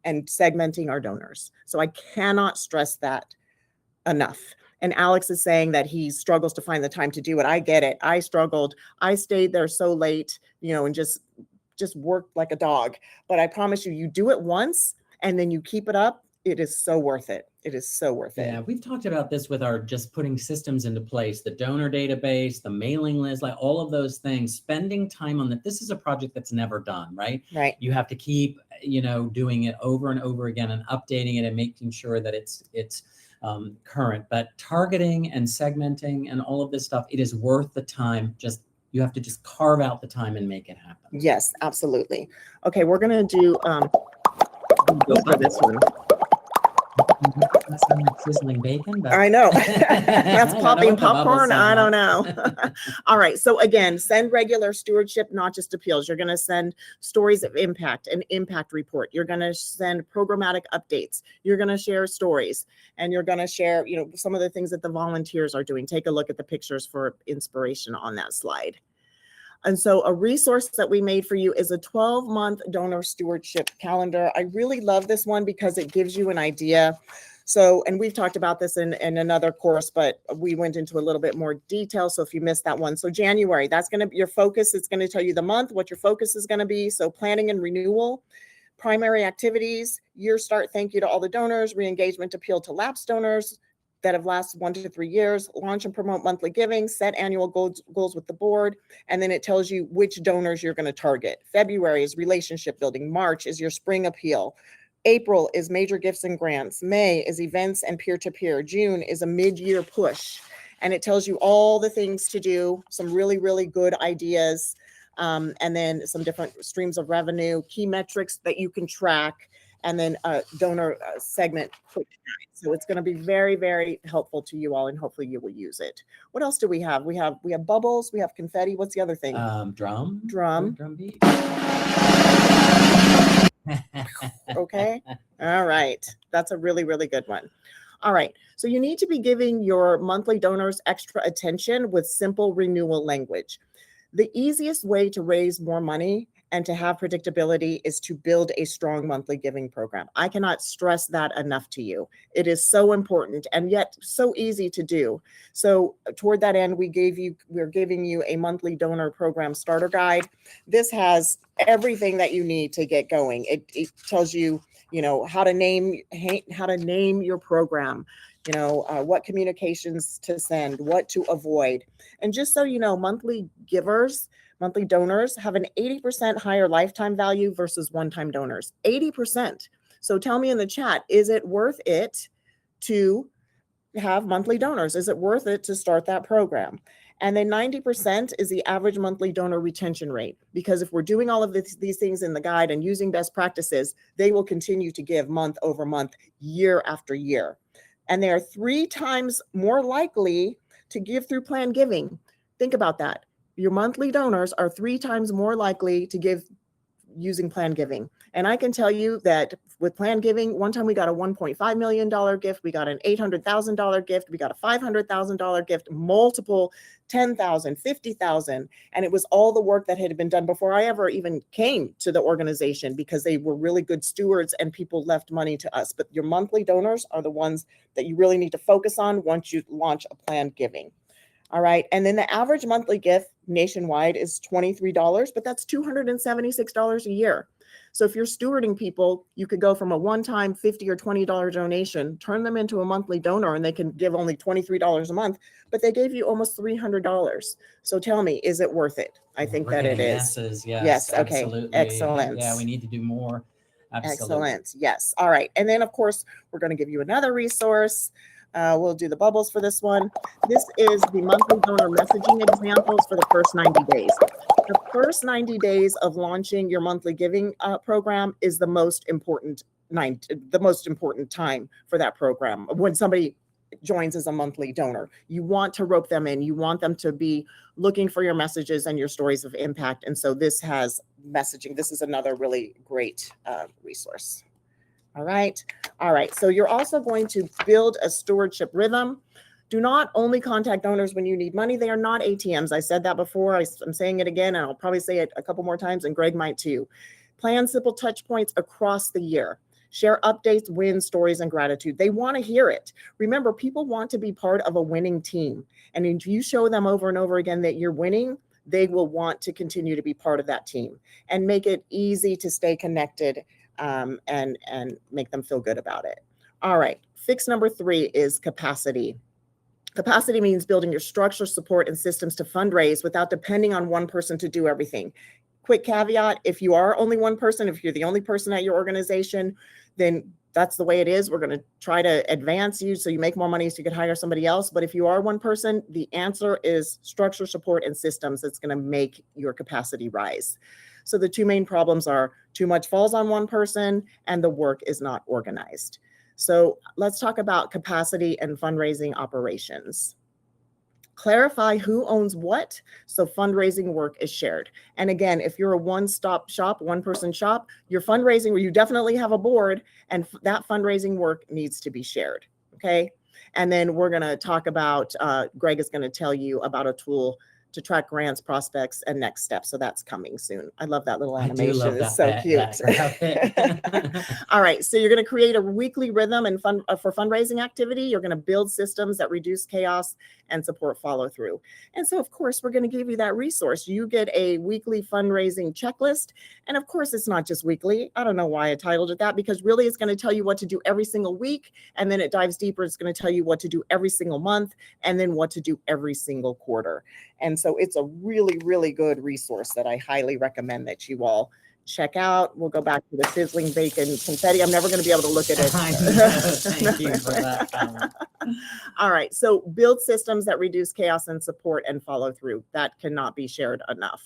Speaker 1: and segmenting our donors. So I cannot stress that enough. And Alex is saying that he struggles to find the time to do it. I get it. I struggled. I stayed there so late, and just worked like a dog. But I promise you, you do it once and then you keep it up. It is so worth it. It is so worth it.
Speaker 2: Yeah, we've talked about this with our just putting systems into place, the donor database, the mailing list, like all of those things, spending time on that. This is a project that's never done, right?
Speaker 1: Right.
Speaker 2: You have to keep, doing it over and over again and updating it and making sure that it's current. But targeting and segmenting and all of this stuff, it is worth the time. You have to just carve out the time and make it happen.
Speaker 1: Yes, absolutely. Okay, we're gonna do go for this one.
Speaker 2: That's some sizzling bacon. But
Speaker 1: I know. That's popping popcorn. I don't know. All right. So again, send regular stewardship, not just appeals. You're going to send stories of impact, an impact report. You're going to send programmatic updates. You're going to share stories, and you're going to share, some of the things that the volunteers are doing. Take a look at the pictures for inspiration on that slide. And so a resource that we made for you is a 12-month donor stewardship calendar. I really love this one because it gives you an idea. So, and we've talked about this in another course, but we went into a little bit more detail. So if you missed that one, so January, that's going to be your focus. It's going to tell you the month, what your focus is going to be. So planning and renewal, primary activities, year start, thank you to all the donors, re-engagement appeal to lapsed donors that have lasted 1 to 3 years, launch and promote monthly giving, set annual goals with the board, and then it tells you which donors you're going to target. February is relationship building. March is your spring appeal. April is major gifts and grants. May is events and peer-to-peer. June is a mid-year push, and it tells you all the things to do, some really, really good ideas, and then some different streams of revenue, key metrics that you can track, and then a donor segment quick guide. So it's going to be very, very helpful to you all, and hopefully you will use it. What else do we have? We have bubbles. We have confetti. What's the other thing?
Speaker 2: Drum beat.
Speaker 1: Okay. All right. That's a really, really good one. All right. So you need to be giving your monthly donors extra attention with simple renewal language. The easiest way to raise more money and to have predictability is to build a strong monthly giving program. I cannot stress that enough to you. It is so important and yet so easy to do. So toward that end, we're giving you a monthly donor program starter guide. This has everything that you need to get going. It tells you, how to name your program, what communications to send, what to avoid. And just so you know, monthly donors have an 80% higher lifetime value versus one-time donors. 80%. So tell me in the chat, is it worth it to have monthly donors? Is it worth it to start that program? And then 90% is the average monthly donor retention rate, because if we're doing all of these things in the guide and using best practices, they will continue to give month over month, year after year. And they are 3 times more likely to give through planned giving. Think about that. Your monthly donors are 3 times more likely to give using planned giving. And I can tell you that with planned giving, one time we got a $1.5 million gift, we got an $800,000 gift, we got a $500,000 gift, multiple 10,000, 50,000. And it was all the work that had been done before I ever even came to the organization, because they were really good stewards and people left money to us. But your monthly donors are the ones that you really need to focus on once you launch a planned giving. All right. And then the average monthly gift nationwide is $23, but that's $276 a year. So if you're stewarding people, you could go from a one-time $50 or $20 donation, turn them into a monthly donor, and they can give only $23 a month, but they gave you almost $300. So tell me, is it worth it? I think that it is.
Speaker 2: Yes.
Speaker 1: Yes. Okay.
Speaker 2: Absolutely.
Speaker 1: Excellent.
Speaker 2: Yeah, we need to do more. Absolutely.
Speaker 1: Excellent. Yes. All right. And then, of course, we're going to give you another resource. We'll do the bubbles for this one. This is the monthly donor messaging examples for the first 90 days. The first 90 days of launching your monthly giving program is the most important time for that program. When somebody joins as a monthly donor, you want to rope them in. You want them to be looking for your messages and your stories of impact. And so this has messaging. This is another really great resource. All right. All right. So you're also going to build a stewardship rhythm. Do not only contact donors when you need money. They are not ATMs. I said that before. I'm saying it again, and I'll probably say it a couple more times, and Greg might too. Plan simple touch points across the year. Share updates, wins, stories, and gratitude. They want to hear it. Remember, people want to be part of a winning team. And if you show them over and over again that you're winning, they will want to continue to be part of that team, and make it easy to stay connected, and make them feel good about it. All right. Fix number 3 is capacity. Capacity means building your structure, support, and systems to fundraise without depending on one person to do everything. Quick caveat, if you are only one person, if you're the only person at your organization, then that's the way it is. We're going to try to advance you so you make more money so you can hire somebody else. But if you are one person, the answer is structure, support, and systems that's going to make your capacity rise. So the 2 main problems are too much falls on one person and the work is not organized. So let's talk about capacity and fundraising operations. Clarify who owns what, so fundraising work is shared. And again, if you're a one-stop shop, one-person shop, your fundraising, where you definitely have a board, and that fundraising work needs to be shared, okay? And then we're going to talk about, Greg is going to tell you about a tool to track grants, prospects, and next steps. So that's coming soon. I love that little animation.
Speaker 2: I do love that.
Speaker 1: It's so cute. All right. So you're going to create a weekly rhythm and for fundraising activity. You're going to build systems that reduce chaos and support follow through. And so, of course, we're going to give you that resource. You get a weekly fundraising checklist. And of course, it's not just weekly. I don't know why I titled it that, because really it's going to tell you what to do every single week. And then it dives deeper. It's going to tell you what to do every single month, and then what to do every single quarter. And so it's a really, really good resource that I highly recommend that you all check out. We'll go back to the sizzling bacon confetti. I'm never going to be able to look at it.
Speaker 2: I know. Thank you for that.
Speaker 1: All right. So build systems that reduce chaos and support and follow through. That cannot be shared enough.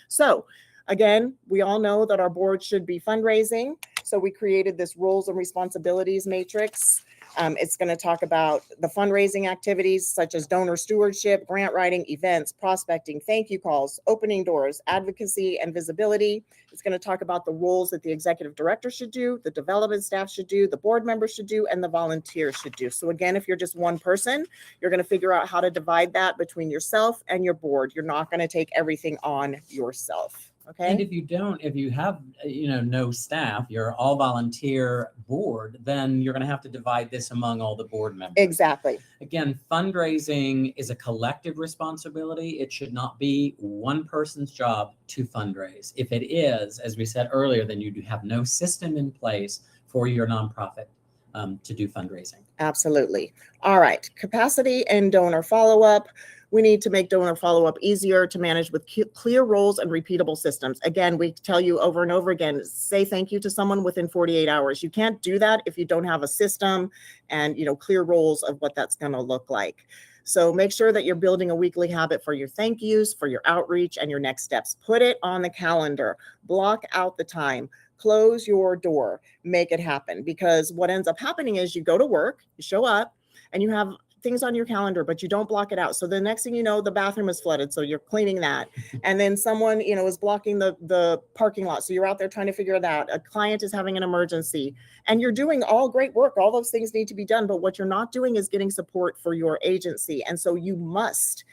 Speaker 1: So again, we all know that our board should be fundraising. So we created this roles and responsibilities matrix. It's going to talk about the fundraising activities such as donor stewardship, grant writing, events, prospecting, thank you calls, opening doors, advocacy, and visibility. It's going to talk about the roles that the executive director should do, the development staff should do, the board members should do, and the volunteers should do. So again, if you're just one person, you're going to figure out how to divide that between yourself and your board. You're not going to take everything on yourself. Okay.
Speaker 2: And if you have, no staff, you're all volunteer board, then you're going to have to divide this among all the board members.
Speaker 1: Exactly.
Speaker 2: Again, fundraising is a collective responsibility. It should not be one person's job to fundraise. If it is, as we said earlier, then you have no system in place for your nonprofit to do fundraising.
Speaker 1: Absolutely. All right. Capacity and donor follow-up. We need to make donor follow-up easier to manage with clear roles and repeatable systems. Again, we tell you over and over again, say thank you to someone within 48 hours. You can't do that if you don't have a system and, clear roles of what that's going to look like. So make sure that you're building a weekly habit for your thank yous, for your outreach, and your next steps. Put it on the calendar. Block out the time. Close your door. Make it happen. Because what ends up happening is you go to work, you show up, and you have things on your calendar, but you don't block it out. So the next thing you know, the bathroom is flooded. So you're cleaning that. And then someone, is blocking the parking lot. So you're out there trying to figure it out. A client is having an emergency, and you're doing all great work. All those things need to be done. But what you're not doing is getting support for your agency. And so you must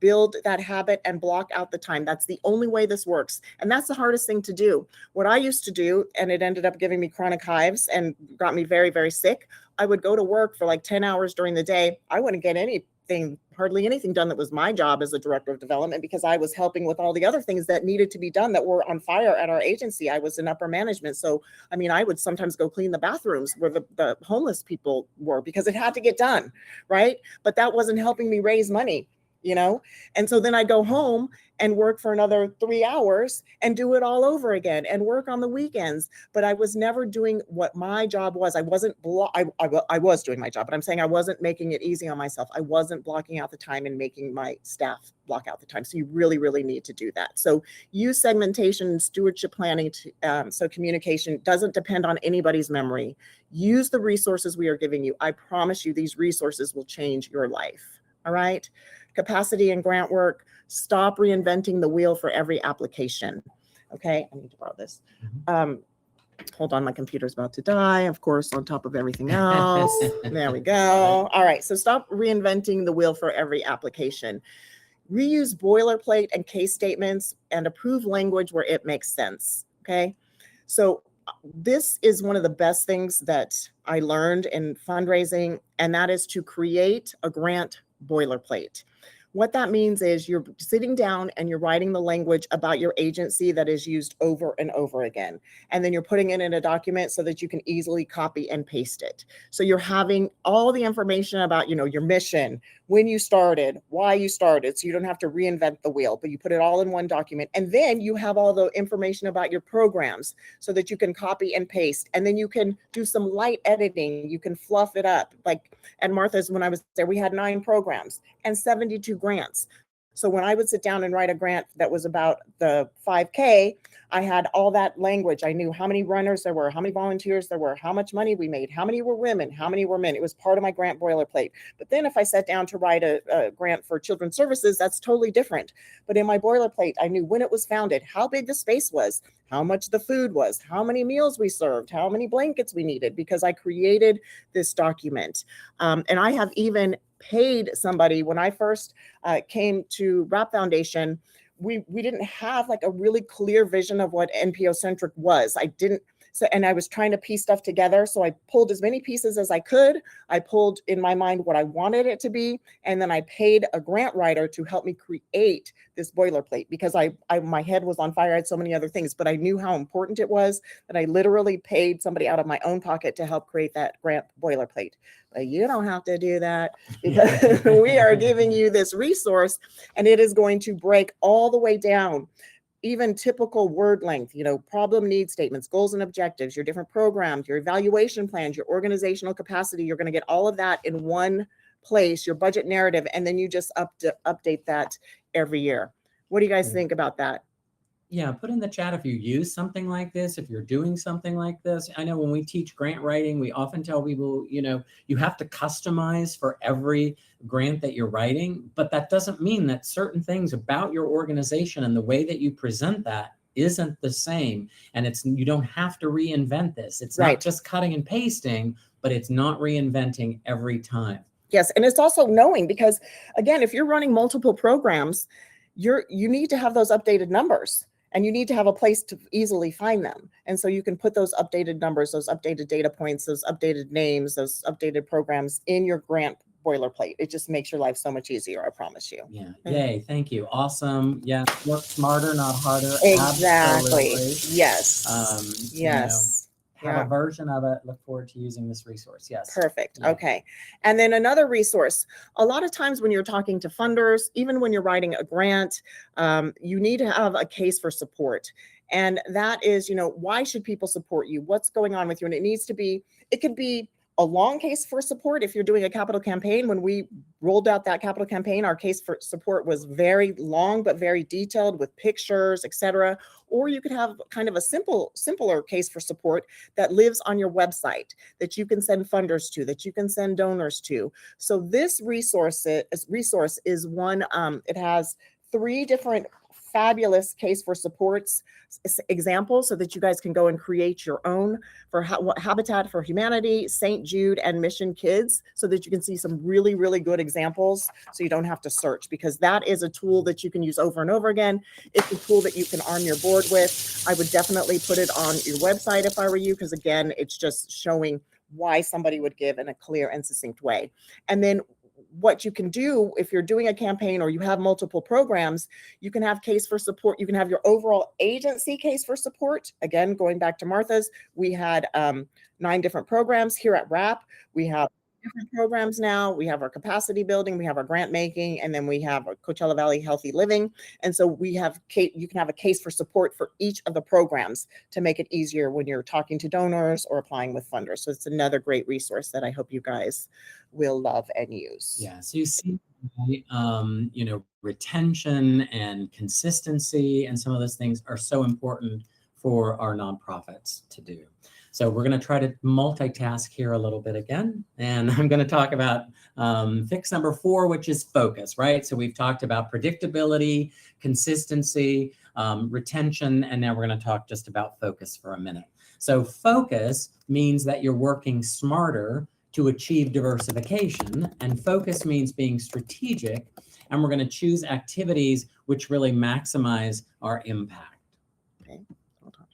Speaker 1: build that habit and block out the time. That's the only way this works. And that's the hardest thing to do. What I used to do, and it ended up giving me chronic hives and got me very, very sick. I would go to work for like 10 hours during the day. I wouldn't get hardly anything done that was my job as a director of development, because I was helping with all the other things that needed to be done that were on fire at our agency. I was in upper management. So, I would sometimes go clean the bathrooms where the homeless people were, because it had to get done, right? But that wasn't helping me raise money. And so then I go home and work for another 3 hours and do it all over again and work on the weekends. But I was never doing what my job was. I was doing my job, but I'm saying I wasn't making it easy on myself. I wasn't blocking out the time and making my staff block out the time. So you really, really need to do that. So use segmentation and stewardship planning. So communication doesn't depend on anybody's memory. Use the resources we are giving you. I promise you these resources will change your life. All right. Capacity and grant work. Stop reinventing the wheel for every application. Okay. I need to borrow this. Hold on, my computer's about to die, of course, on top of everything else. There we go. All right, so stop reinventing the wheel for every application. Reuse boilerplate and case statements and approve language where it makes sense, okay? So this is one of the best things that I learned in fundraising, and that is to create a grant boilerplate. What that means is you're sitting down and you're writing the language about your agency that is used over and over again. And then you're putting it in a document so that you can easily copy and paste it. So you're having all the information about, your mission, when you started, why you started. So you don't have to reinvent the wheel, but you put it all in one document. And then you have all the information about your programs so that you can copy and paste. And then you can do some light editing. You can fluff it up. Like at Martha's, when I was there, we had 9 programs and 72 grants. So when I would sit down and write a grant that was about the 5K, I had all that language. I knew how many runners there were, how many volunteers there were, how much money we made, how many were women, how many were men. It was part of my grant boilerplate. But then if I sat down to write a grant for children's services, that's totally different. But in my boilerplate, I knew when it was founded, how big the space was, how much the food was, how many meals we served, how many blankets we needed, because I created this document. And I have even paid somebody when I first came to Rap Foundation. We didn't have like a really clear vision of what NPO centric was. And I was trying to piece stuff together. So I pulled as many pieces as I could. I pulled in my mind what I wanted it to be. And then I paid a grant writer to help me create this boilerplate because my head was on fire. I had so many other things, but I knew how important it was that I literally paid somebody out of my own pocket to help create that grant boilerplate. But you don't have to do that because we are giving you this resource and it is going to break all the way down. Even typical word length, problem need statements, goals and objectives, your different programs, your evaluation plans, your organizational capacity. You're going to get all of that in one place, your budget narrative, and then you just update that every year. What do you guys think about that?
Speaker 2: Yeah, put in the chat if you use something like this, if you're doing something like this. I know when we teach grant writing, we often tell people, you have to customize for every grant that you're writing, but that doesn't mean that certain things about your organization and the way that you present that isn't the same. And you don't have to reinvent this. It's not just cutting and pasting, but it's not reinventing every time.
Speaker 1: Yes, and it's also knowing, because again, if you're running multiple programs, you need to have those updated numbers. And you need to have a place to easily find them. And so you can put those updated numbers, those updated data points, those updated names, those updated programs in your grant boilerplate. It just makes your life so much easier, I promise you.
Speaker 2: Yeah. Yay. Thank you. Awesome. Yeah. Work smarter, not harder.
Speaker 1: Exactly.
Speaker 2: Absolutely.
Speaker 1: Yes. Yes.
Speaker 2: Have a version of it. Look forward to using this resource. Yes.
Speaker 1: Perfect. Yeah. Okay. And then another resource, a lot of times when you're talking to funders, even when you're writing a grant, you need to have a case for support. And that is, why should people support you? What's going on with you? And it could be a long case for support. If you're doing a capital campaign, when we rolled out that capital campaign, our case for support was very long, but very detailed with pictures, etc. Or you could have kind of a simpler case for support that lives on your website that you can send funders to, that you can send donors to. So this resource is one, it has 3 different fabulous case for supports examples so that you guys can go and create your own for Habitat for Humanity, St. Jude, and Mission Kids, so that you can see some really, really good examples so you don't have to search, because that is a tool that you can use over and over again. It's a tool that you can arm your board with. I would definitely put it on your website if I were you, because again, it's just showing why somebody would give in a clear and succinct way. And then what you can do if you're doing a campaign or you have multiple programs, you can have case for support. You can have your overall agency case for support. Again, going back to Martha's, we had 9 different programs. Here at RAP, we have different programs now. We have our capacity building, we have our grant making, and then we have our Coachella Valley Healthy Living. And so you can have a case for support for each of the programs to make it easier when you're talking to donors or applying with funders. So it's another great resource that I hope you guys will love and use.
Speaker 2: Yeah. So you see, retention and consistency and some of those things are so important for our nonprofits to do. So we're going to try to multitask here a little bit again. And I'm going to talk about fix number 4, which is focus, right? So we've talked about predictability, consistency, retention, and now we're going to talk just about focus for a minute. So focus means that you're working smarter to achieve diversification, and focus means being strategic, and we're going to choose activities which really maximize our impact.
Speaker 1: Okay. Hold on.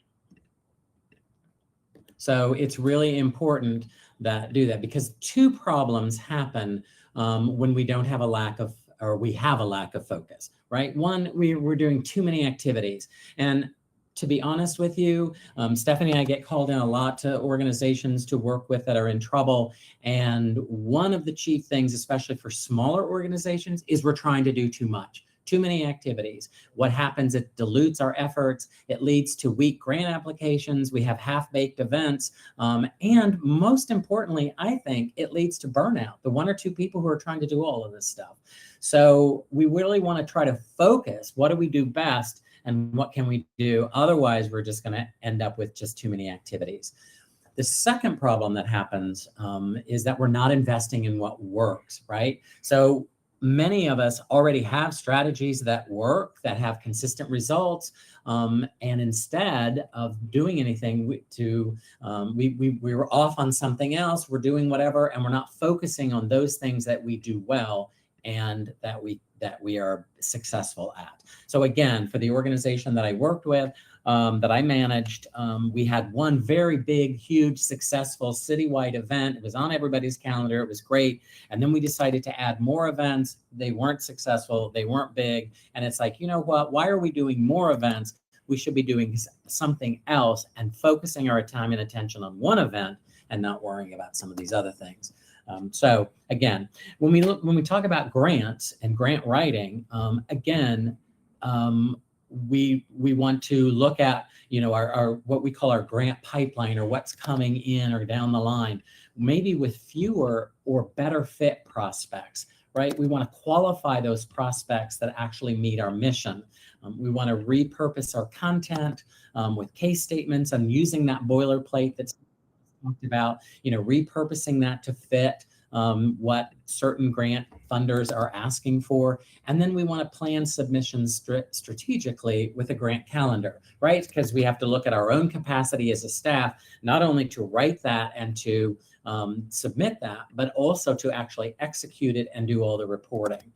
Speaker 2: So it's really important that do that, because two problems happen when we don't have a lack of, or we have a lack of focus, right? One, we're doing too many activities. And to be honest with you, Stephanie and I get called in a lot to organizations to work with that are in trouble. And one of the chief things, especially for smaller organizations, is we're trying to do too much. Too many activities. What happens, it dilutes our efforts. It leads to weak grant applications. We have half-baked events. And most importantly, I think it leads to burnout, the one or two people who are trying to do all of this stuff. So we really want to try to focus. What do we do best? And what can we do? Otherwise, we're just going to end up with just too many activities. The second problem that happens is that we're not investing in what works, right? So many of us already have strategies that work, that have consistent results, and instead of doing anything we were off on something else, we're doing whatever, and we're not focusing on those things that we do well and that we are successful at. So again, for the organization that I worked with, that I managed, we had one very big, huge, successful citywide event. It was on everybody's calendar. It was great. And then we decided to add more events. They weren't successful. They weren't big. And it's like, you know what? Why are we doing more events? We should be doing something else and focusing our time and attention on one event and not worrying about some of these other things. So again, when we talk about grants and grant writing, we want to look at, our what we call our grant pipeline, or what's coming in or down the line, maybe with fewer or better fit prospects, right? We want to qualify those prospects that actually meet our mission. We want to repurpose our content with case statements and using that boilerplate that's talked about, repurposing that to fit what certain grant funders are asking for. And then we want to plan submissions strategically with a grant calendar, right? Because we have to look at our own capacity as a staff, not only to write that and to submit that, but also to actually execute it and do all the reporting.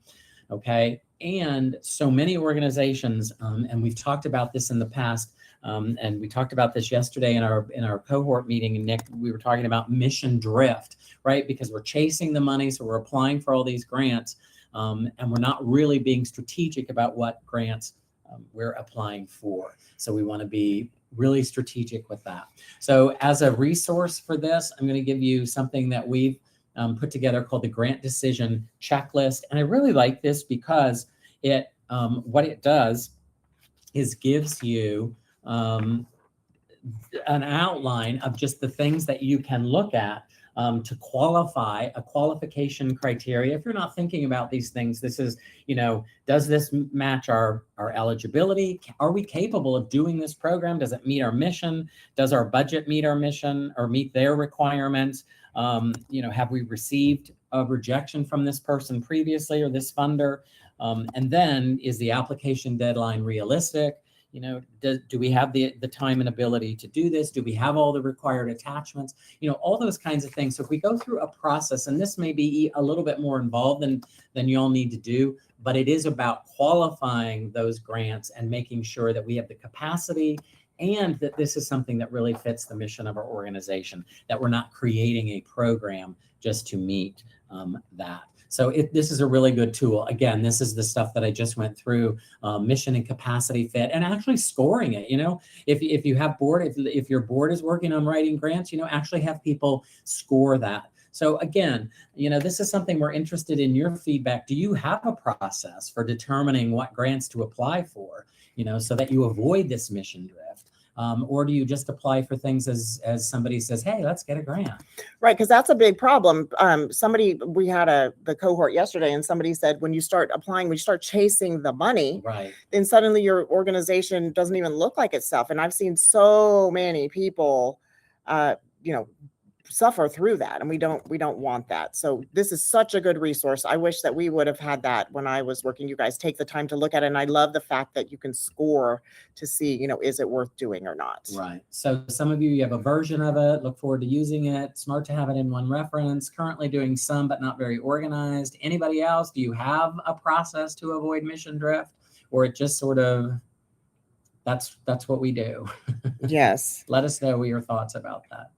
Speaker 2: Okay. And so many organizations, and we've talked about this in the past, and we talked about this yesterday in our cohort meeting, and Nick, we were talking about mission drift, right? Because we're chasing the money, so we're applying for all these grants, and we're not really being strategic about what grants we're applying for. So we want to be really strategic with that. So as a resource for this, I'm going to give you something that we've put together called the Grant Decision Checklist. And I really like this because it what it does is gives you an outline of just the things that you can look at to qualify, a qualification criteria. If you're not thinking about these things, this is, does this match our eligibility? Are we capable of doing this program? Does it meet our mission? Does our budget meet our mission or meet their requirements? Have we received a rejection from this person previously or this funder? And then is the application deadline realistic? Do we have the time and ability to do this? Do we have all the required attachments? All those kinds of things. So if we go through a process, and this may be a little bit more involved than you all need to do, but it is about qualifying those grants and making sure that we have the capacity and that this is something that really fits the mission of our organization, that we're not creating a program just to meet that. So this is a really good tool. Again, this is the stuff that I just went through, mission and capacity fit, and actually scoring it. If you have board, if your board is working on writing grants, actually have people score that. So again, this is something we're interested in your feedback. Do you have a process for determining what grants to apply for, so that you avoid this mission drift? Or do you just apply for things as somebody says, hey, let's get a grant?
Speaker 1: Right, because that's a big problem. We had the cohort yesterday, and somebody said, when you start applying, when you start chasing the money,
Speaker 2: right,
Speaker 1: then suddenly your organization doesn't even look like itself. And I've seen so many people, suffer through that, and we don't want that. So this is such a good resource. I wish that we would have had that when I was working. You guys take the time to look at it, and I love the fact that you can score to see, is it worth doing or not.
Speaker 2: Right. So some of you have a version of it, look forward to using it. Smart to have it in one reference. Currently doing some, but not very organized. Anybody else? Do you have a process to avoid mission drift, or it just sort of, that's what we do?
Speaker 1: Yes.
Speaker 2: Let us know your thoughts about that.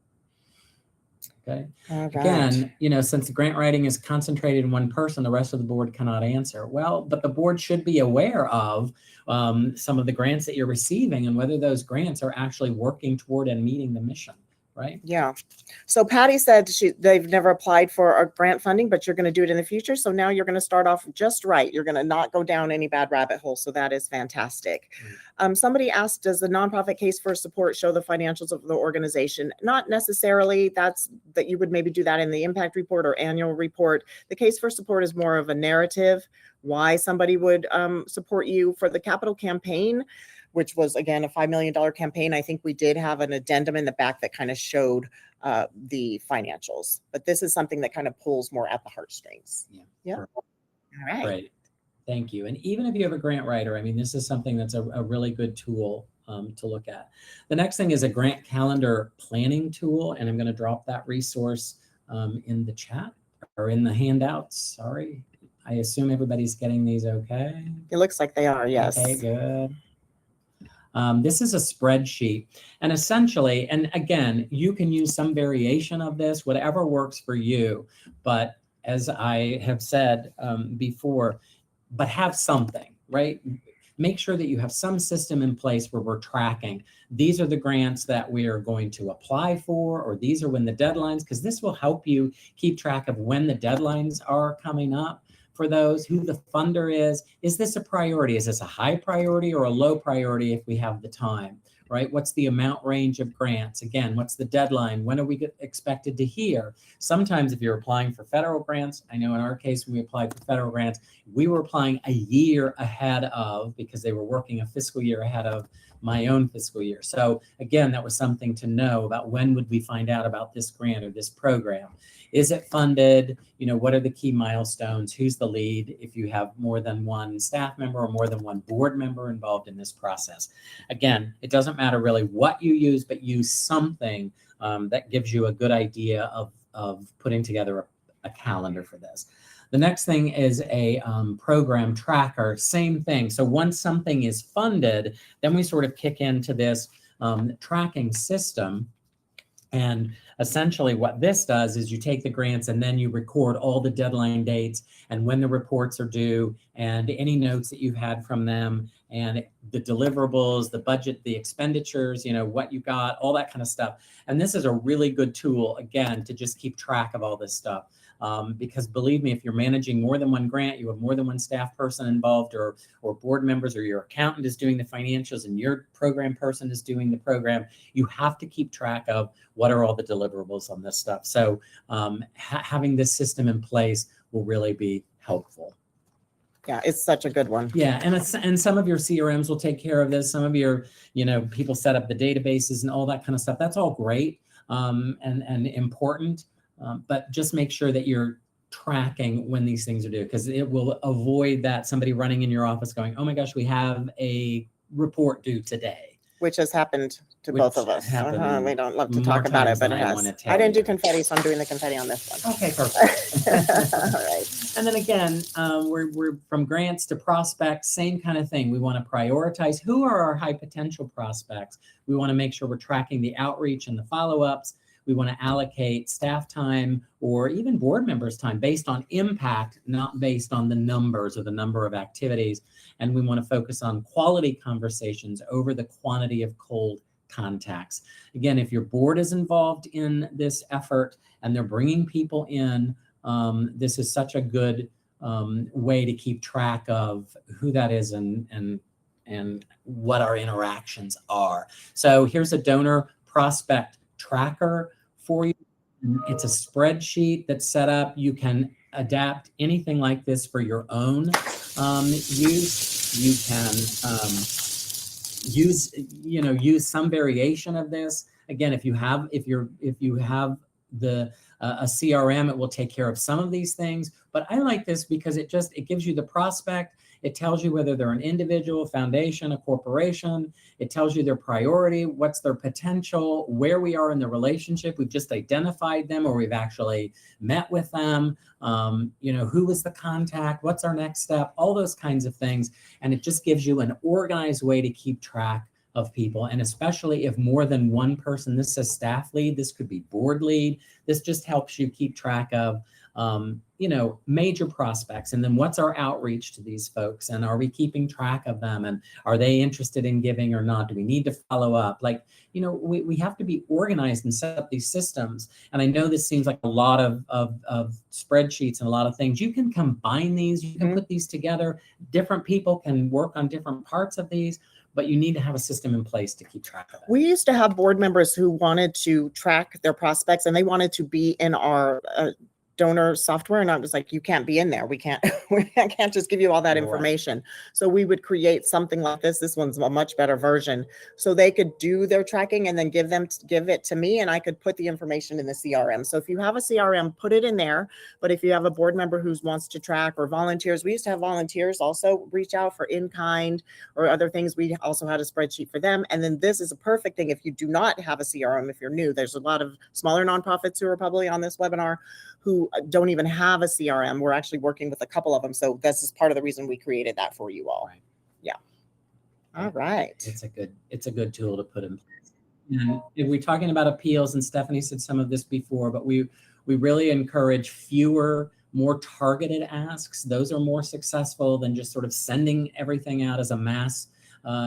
Speaker 2: Okay.
Speaker 1: All right.
Speaker 2: Again, since the grant writing is concentrated in one person, the rest of the board cannot answer. Well, but the board should be aware of some of the grants that you're receiving and whether those grants are actually working toward and meeting the mission, right?
Speaker 1: Yeah. So Patty said they've never applied for a grant funding, but you're going to do it in the future. So now you're going to start off just right. You're going to not go down any bad rabbit hole. So that is fantastic. Somebody asked, does the nonprofit case for support show the financials of the organization? Not necessarily. That you would maybe do that in the impact report or annual report. The case for support is more of a narrative, why somebody would support you. For the capital campaign, which was, again, a $5 million campaign, I think we did have an addendum in the back that kind of showed the financials. But this is something that kind of pulls more at the heartstrings. Yeah. All right.
Speaker 2: Great. Thank you. And even if you have a grant writer, I mean, this is something that's a really good tool to look at. The next thing is a grant calendar planning tool. And I'm going to drop that resource in the chat or in the handouts. Sorry. I assume everybody's getting these okay.
Speaker 1: It looks like they are, yes.
Speaker 2: Okay, good. This is a spreadsheet, and essentially, and again, you can use some variation of this, whatever works for you. But as I have said before, but have something, right? Make sure that you have some system in place where we're tracking. These are the grants that we are going to apply for, or these are when the deadlines, because this will help you keep track of when the deadlines are coming up. For those, who the funder is this a priority? Is this a high priority or a low priority if we have the time, right? What's the amount range of grants? Again, what's the deadline? When are we expected to hear? Sometimes if you're applying for federal grants, I know in our case, when we applied for federal grants, we were applying a year ahead of, because they were working a fiscal year ahead of my own fiscal year. So again, that was something to know about. When would we find out about this grant or this program? Is it funded? What are the key milestones? Who's the lead? If you have more than one staff member or more than one board member involved in this process. Again, it doesn't matter really what you use, but use something that gives you a good idea of putting together a calendar for this. The next thing is a program tracker, same thing. So once something is funded, then we sort of kick into this tracking system. And essentially what this does is you take the grants and then you record all the deadline dates and when the reports are due and any notes that you've had from them and the deliverables, the budget, the expenditures, what you got, all that kind of stuff. And this is a really good tool, again, to just keep track of all this stuff. Because believe me, if you're managing more than one grant, you have more than one staff person involved or board members, or your accountant is doing the financials and your program person is doing the program, you have to keep track of what are all the deliverables on this stuff. So having this system in place will really be helpful.
Speaker 1: Yeah, it's such a good one.
Speaker 2: Yeah, and some of your CRMs will take care of this. Some of your, people set up the databases and all that kind of stuff. That's all great and important. But just make sure that you're tracking when these things are due, because it will avoid that somebody running in your office going, oh my gosh, we have a report due today.
Speaker 1: Which has happened to both of us. We don't love to talk about it, but it has. I didn't do confetti, so I'm doing the confetti on this one.
Speaker 2: Okay, perfect.
Speaker 1: All right.
Speaker 2: And then again, we're from grants to prospects, same kind of thing. We want to prioritize who are our high potential prospects. We want to make sure we're tracking the outreach and the follow-ups. We want to allocate staff time or even board members' time based on impact, not based on the numbers or the number of activities. And we want to focus on quality conversations over the quantity of cold contacts. Again, if your board is involved in this effort and they're bringing people in, this is such a good way to keep track of who that is and what our interactions are. So here's a donor prospect tracker for you. It's a spreadsheet that's set up. You can adapt anything like this for your own use. You can use some variation of this. Again, if you have a CRM, it will take care of some of these things. But I like this because it gives you the prospect. It tells you whether they're an individual, foundation, a corporation. It tells you their priority, what's their potential, where we are in the relationship. We've just identified them, or we've actually met with them. Who was the contact? What's our next step? All those kinds of things. And it just gives you an organized way to keep track of people. And especially if more than one person, this says staff lead, this could be board lead. This just helps you keep track of major prospects. And then what's our outreach to these folks? And are we keeping track of them? And are they interested in giving or not? Do we need to follow up? We have to be organized and set up these systems. And I know this seems like a lot of spreadsheets and a lot of things. You can combine these, you can put these together. Different people can work on different parts of these, but you need to have a system in place to keep track of it.
Speaker 1: We used to have board members who wanted to track their prospects, and they wanted to be in our donor software, and I was like, you can't be in there. We can't just give you all that information. So we would create something like this. This one's a much better version, so they could do their tracking and then give it to me, and I could put the information in the CRM. So if you have a CRM, put it in there. But if you have a board member who wants to track, or volunteers, we used to have volunteers also reach out for in-kind or other things. We also had a spreadsheet for them. And then this is a perfect thing if you do not have a CRM. If you're new, there's a lot of smaller nonprofits who are probably on this webinar who don't even have a CRM. We're actually working with a couple of them. So this is part of the reason we created that for you all.
Speaker 2: Right.
Speaker 1: Yeah. All right.
Speaker 2: It's a good tool to put in place. And if we're talking about appeals, and Stephanie said some of this before, but we really encourage fewer, more targeted asks. Those are more successful than just sort of sending everything out as a mass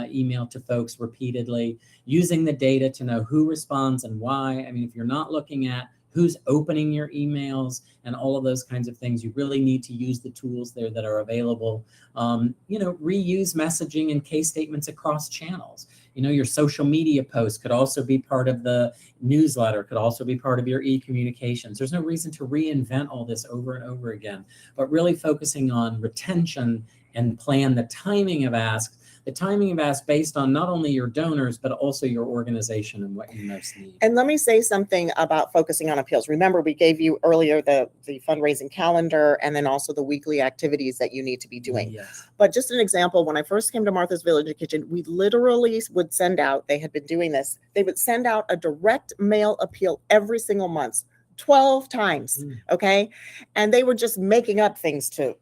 Speaker 2: email to folks repeatedly, using the data to know who responds and why. I mean, if you're not looking at who's opening your emails and all of those kinds of things, you really need to use the tools there that are available. Reuse messaging and case statements across channels. Your social media posts could also be part of the newsletter, could also be part of your e-communications. There's no reason to reinvent all this over and over again, but really focusing on retention and plan the timing of asks. The timing of asks based on not only your donors, but also your organization and what you most need.
Speaker 1: And let me say something about focusing on appeals. Remember, we gave you earlier the fundraising calendar, and then also the weekly activities that you need to be doing.
Speaker 2: Yes.
Speaker 1: But just an example, when I first came to Martha's Village Kitchen, we literally would send out, they had been doing this, they would send out a direct mail appeal every single month. 12 times. Okay. And they were just making up things to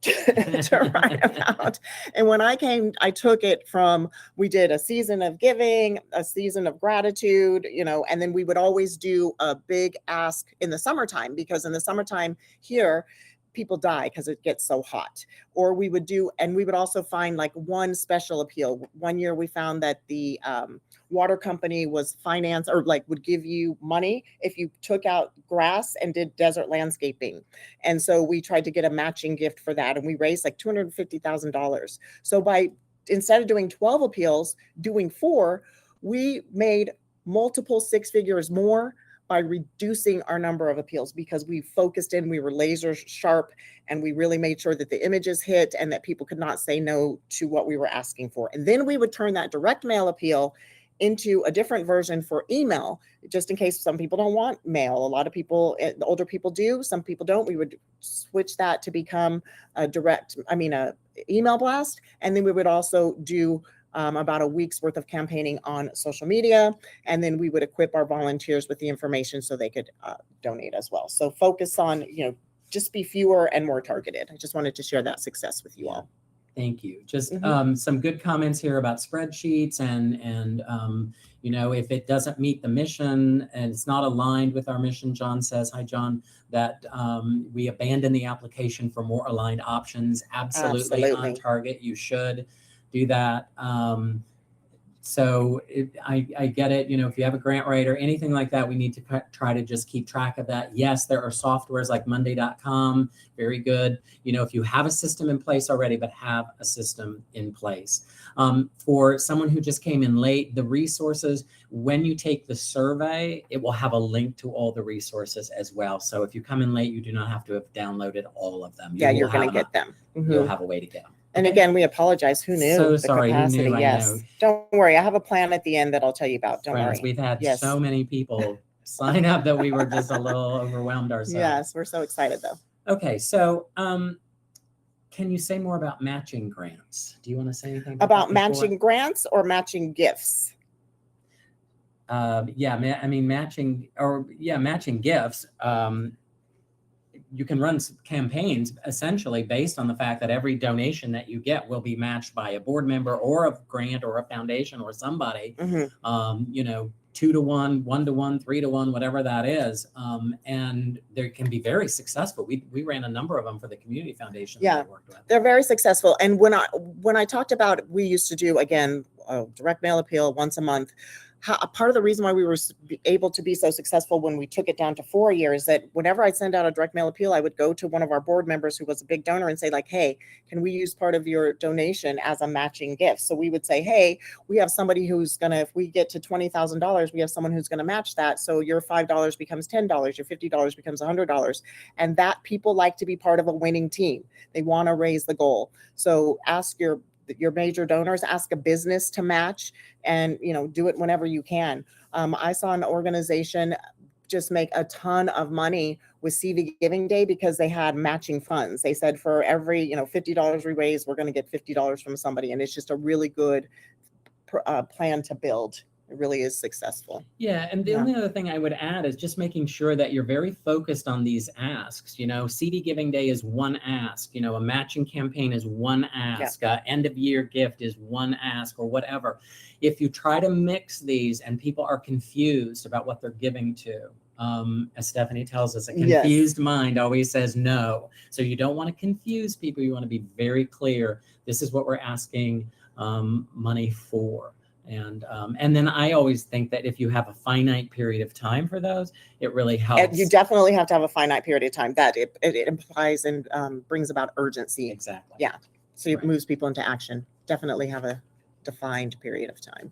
Speaker 1: write about. And when I came, I took it from, we did a season of giving, a season of gratitude, and then we would always do a big ask in the summertime, because in the summertime here, people die because it gets so hot. Or we would also find like one special appeal. One year we found that the water company was financed, or would give you money if you took out grass and did desert landscaping. And so we tried to get a matching gift for that, and we raised like $250,000. So instead of doing 12 appeals, doing 4, we made multiple 6 figures more by reducing our number of appeals, because we focused in, we were laser sharp, and we really made sure that the images hit and that people could not say no to what we were asking for. And then we would turn that direct mail appeal into a different version for email, just in case some people don't want mail. A lot of people, the older people do, some people don't. We would switch that to become a email blast. And then we would also do about a week's worth of campaigning on social media. And then we would equip our volunteers with the information so they could donate as well. So focus on, just be fewer and more targeted. I just wanted to share that success with you all.
Speaker 2: Thank you. Just some good comments here about spreadsheets and if it doesn't meet the mission and it's not aligned with our mission, John says, hi, John, that we abandon the application for more aligned options. Absolutely. On target. You should do that. I get it. If you have a grant writer, anything like that, we need to try to just keep track of that. Yes, there are softwares like Monday.com. Very good. If you have a system in place already, but have a system in place. For someone who just came in late, the resources, when you take the survey, it will have a link to all the resources as well. So if you come in late, you do not have to have downloaded all of them.
Speaker 1: Yeah, you're going to get them.
Speaker 2: You'll have a way to go.
Speaker 1: And again, we apologize. Who knew?
Speaker 2: So sorry.
Speaker 1: Capacity?
Speaker 2: Who knew?
Speaker 1: Yes. Don't worry. I have a plan at the end that I'll tell you about. Don't worry.
Speaker 2: We've had so many people sign up that we were just a little overwhelmed ourselves.
Speaker 1: Yes, we're so excited though.
Speaker 2: Okay, so can you say more about matching grants? Do you want to say anything
Speaker 1: About
Speaker 2: that
Speaker 1: matching grants or matching gifts?
Speaker 2: I mean, matching gifts. You can run campaigns essentially based on the fact that every donation that you get will be matched by a board member or a grant or a foundation or somebody, 2 to 1, 1 to 1, 3 to 1, whatever that is. And they can be very successful. We ran a number of them for the community foundation that I worked with.
Speaker 1: They're very successful. And when I talked about, we used to do, again, a direct mail appeal once a month. Part of the reason why we were able to be so successful when we took it down to 4 years, that whenever I send out a direct mail appeal, I would go to one of our board members who was a big donor and say like, hey, can we use part of your donation as a matching gift? So we would say, hey, we have somebody who's going to, if we get to $20,000, we have someone who's going to match that. So your $5 becomes $10, your $50 becomes $100. And that people like to be part of a winning team. They want to raise the goal. So ask your major donors, ask a business to match, and do it whenever you can. I saw an organization just make a ton of money with CV Giving Day because they had matching funds. They said for every $50 we raise, we're going to get $50 from somebody, and it's just a really good plan to build. It really is successful.
Speaker 2: Yeah, and the only other thing I would add is just making sure that you're very focused on these asks. CD Giving Day is one ask. A matching campaign is one ask. End of year gift is one ask, or whatever. If you try to mix these and people are confused about what they're giving to, as Stephanie tells us, a confused mind always says no. So you don't want to confuse people. You want to be very clear. This is what we're asking money for. And then I always think that if you have a finite period of time for those, it really helps.
Speaker 1: And you definitely have to have a finite period of time. That it implies and brings about urgency.
Speaker 2: Exactly.
Speaker 1: Yeah. So it moves people into action. Definitely have a defined period of time.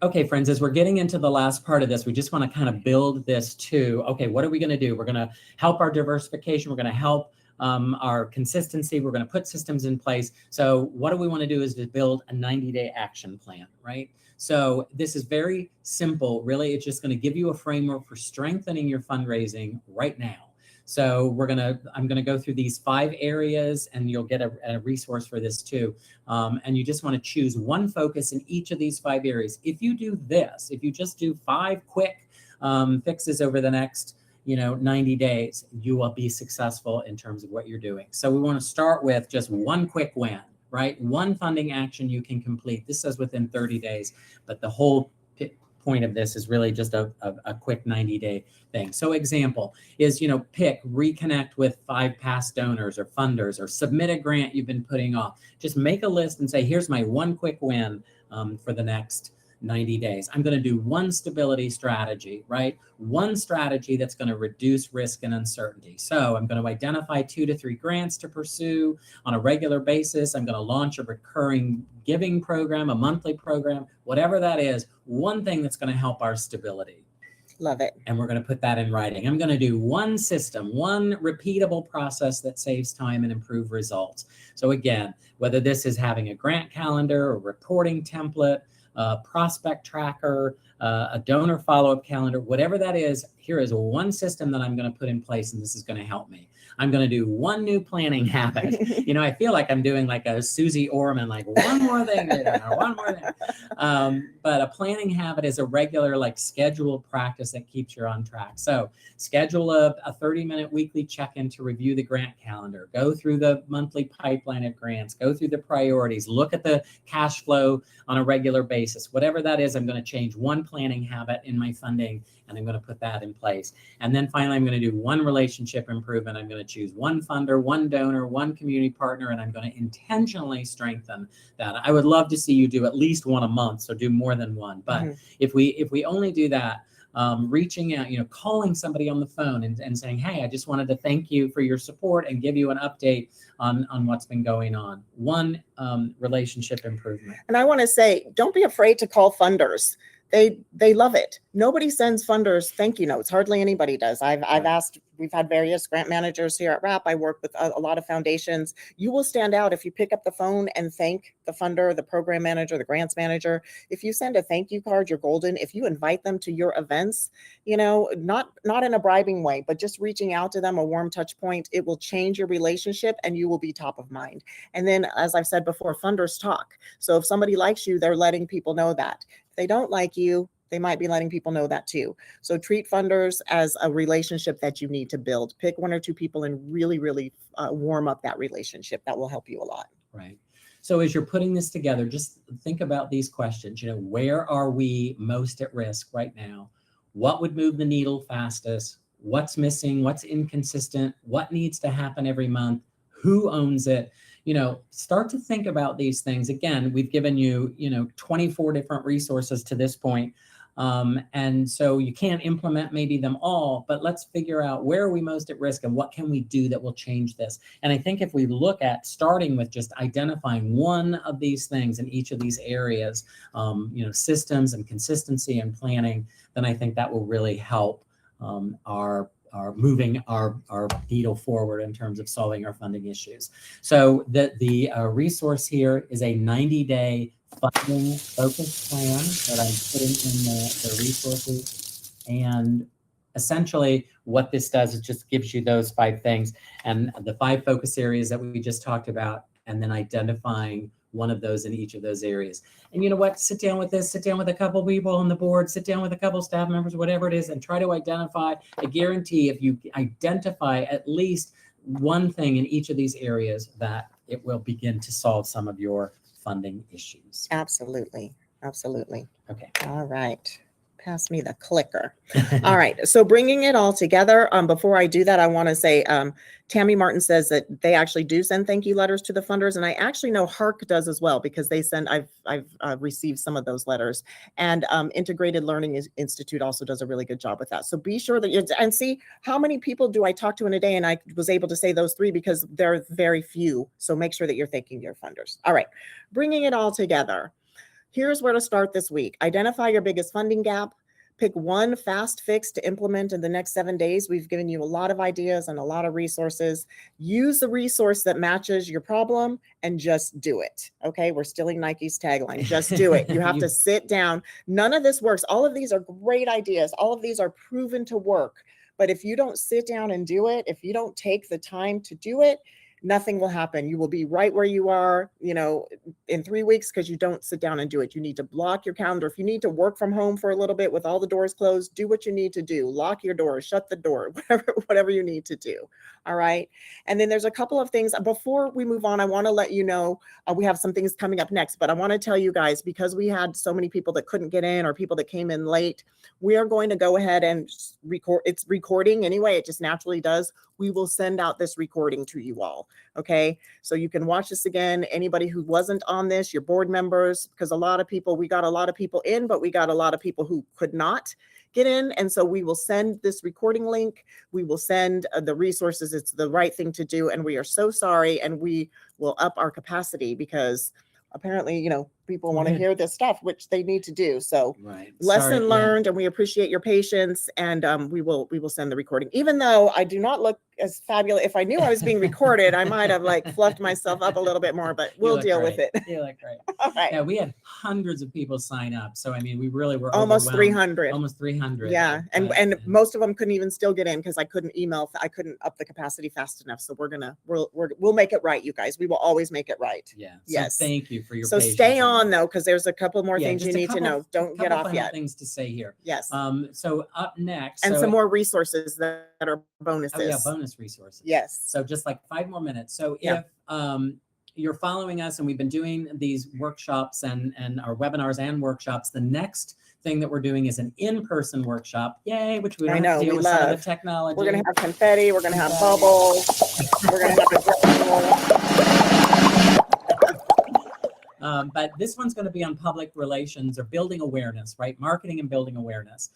Speaker 2: Okay, friends, as we're getting into the last part of this, we just want to kind of build this to, okay, what are we going to do? We're going to help our diversification. We're going to help our consistency. We're going to put systems in place. So what do we want to do is to build a 90-day action plan, right? So this is very simple. Really, it's just going to give you a framework for strengthening your fundraising right now. So I'm going to go through these 5 areas, and you'll get a resource for this too. And you just want to choose one focus in each of these 5 areas. If you do this, if you just do 5 quick fixes over the next 90 days, you will be successful in terms of what you're doing. So we want to start with just one quick win, right? One funding action you can complete. This says within 30 days, but the whole point of this is really just a quick 90-day thing. So example is, reconnect with 5 past donors or funders, or submit a grant you've been putting off. Just make a list and say, here's my one quick win for the next 90 days. I'm going to do one stability strategy, right? One strategy that's going to reduce risk and uncertainty. So I'm going to identify 2 to 3 grants to pursue on a regular basis. I'm going to launch a recurring giving program, a monthly program, whatever that is, one thing that's going to help our stability.
Speaker 1: Love it.
Speaker 2: And we're going to put that in writing. I'm going to do one system, one repeatable process that saves time and improve results. So again, whether this is having a grant calendar, a reporting template, a prospect tracker, a donor follow-up calendar, whatever that is, here is one system that I'm going to put in place, and this is going to help me. I'm going to do one new planning habit. I feel like I'm doing like a Susie Orman, like one more thing, one more thing. But a planning habit is a regular, like scheduled practice that keeps you on track. So schedule a 30-minute weekly check-in to review the grant calendar, go through the monthly pipeline of grants, go through the priorities, look at the cash flow on a regular basis. Whatever that is, I'm going to change one planning habit in my funding, and I'm going to put that in place. And then finally, I'm going to do one relationship improvement. I'm going to choose one funder, one donor, one community partner, and I'm going to intentionally strengthen that. I would love to see you do at least one a month, so do more than one. But if we only do that, reaching out, calling somebody on the phone and saying, hey, I just wanted to thank you for your support and give you an update on what's been going on. One relationship improvement.
Speaker 1: And I want to say, don't be afraid to call funders. They love it. Nobody sends funders thank you notes. Hardly anybody does. I've asked we've had various grant managers here at RAP. I work with a lot of foundations. You will stand out if you pick up the phone and thank the funder, the program manager, the grants manager. If you send a thank you card, you're golden. If you invite them to your events, not in a bribing way, but just reaching out to them, a warm touch point, it will change your relationship and you will be top of mind. And then, as I've said before, funders talk. So if somebody likes you, they're letting people know that. If they don't like you, they might be letting people know that too. So treat funders as a relationship that you need to build. Pick one or two people and really, really warm up that relationship. That will help you a lot.
Speaker 2: Right. So as you're putting this together, just think about these questions. Where are we most at risk right now? What would move the needle fastest? What's missing? What's inconsistent? What needs to happen every month? Who owns it? Start to think about these things. Again, we've given you, 24 different resources to this point. And so you can't implement maybe them all, but let's figure out where are we most at risk and what can we do that will change this. And I think if we look at starting with just identifying one of these things in each of these areas, systems and consistency and planning, then I think that will really help our moving our needle forward in terms of solving our funding issues. So the resource here is a 90-day funding focus plan that I'm putting in the resources. And essentially what this does is just gives you those 5 things and the 5 focus areas that we just talked about, and then identifying one of those in each of those areas. And you know what? Sit down with a couple people on the board, sit down with a couple staff members, whatever it is, and try to identify. I guarantee if you identify at least one thing in each of these areas, that it will begin to solve some of your funding issues.
Speaker 1: Absolutely. Absolutely.
Speaker 2: Okay.
Speaker 1: All right. Pass me the clicker. All right. So bringing it all together, before I do that, I want to say, Tammy Martin says that they actually do send thank you letters to the funders. And I actually know HARC does as well, because they send, I've received some of those letters, and Integrated Learning Institute also does a really good job with that. So be sure that and see how many people do I talk to in a day. And I was able to say those 3 because there are very few. So make sure that you're thanking your funders. All right. Bringing it all together. Here's where to start this week. Identify your biggest funding gap. Pick one fast fix to implement in the next 7 days. We've given you a lot of ideas and a lot of resources. Use the resource that matches your problem and just do it. Okay, we're stealing Nike's tagline. Just do it. You have to sit down. None of this works. All of these are great ideas. All of these are proven to work. But if you don't sit down and do it, if you don't take the time to do it, nothing will happen. You will be right where you are, in 3 weeks, because you don't sit down and do it. You need to block your calendar. If you need to work from home for a little bit with all the doors closed, do what you need to do. Lock your door, shut the door, whatever you need to do. All right. And then there's a couple of things before we move on. I want to let you know, we have some things coming up next, but I want to tell you guys, because we had so many people that couldn't get in or people that came in late, we are going to go ahead and record. It's recording anyway. It just naturally does. We will send out this recording to you all. Okay. So you can watch this again. Anybody who wasn't on this, your board members, because we got a lot of people in, but we got a lot of people who could not get in. And so we will send this recording link. We will send the resources. It's the right thing to do. And we are so sorry. And we will up our capacity because apparently, people want to hear this stuff, which they need to do. So lesson learned, and we appreciate your patience. And we will send the recording, even though I do not look as fabulous. If I knew I was being recorded, I might have fluffed myself up a little bit more, but we'll deal with it.
Speaker 2: You look great.
Speaker 1: All right.
Speaker 2: Yeah, we had hundreds of people sign up. So, we really were
Speaker 1: almost 300.
Speaker 2: Almost 300.
Speaker 1: Yeah. And most of them couldn't even still get in because I couldn't up the capacity fast enough. So we'll make it right, you guys. We will always make it right.
Speaker 2: Yeah. So
Speaker 1: yes.
Speaker 2: Thank you for your
Speaker 1: patience. So stay on though, because there's a couple more things you need to know. Don't get off yet.
Speaker 2: Things to say here.
Speaker 1: Yes.
Speaker 2: So up next.
Speaker 1: And some more resources that are bonuses.
Speaker 2: Oh yeah, bonus resources.
Speaker 1: Yes.
Speaker 2: So just 5 more minutes. So
Speaker 1: if
Speaker 2: you're following us and we've been doing these workshops and our webinars and workshops, the next thing that we're doing is an in-person workshop. Yay, which we don't have to deal with some of the technology.
Speaker 1: We're going to have confetti. We're going to have bubbles. We're going to have
Speaker 2: but this one's going to be on public relations or building awareness, right? Marketing and building awareness.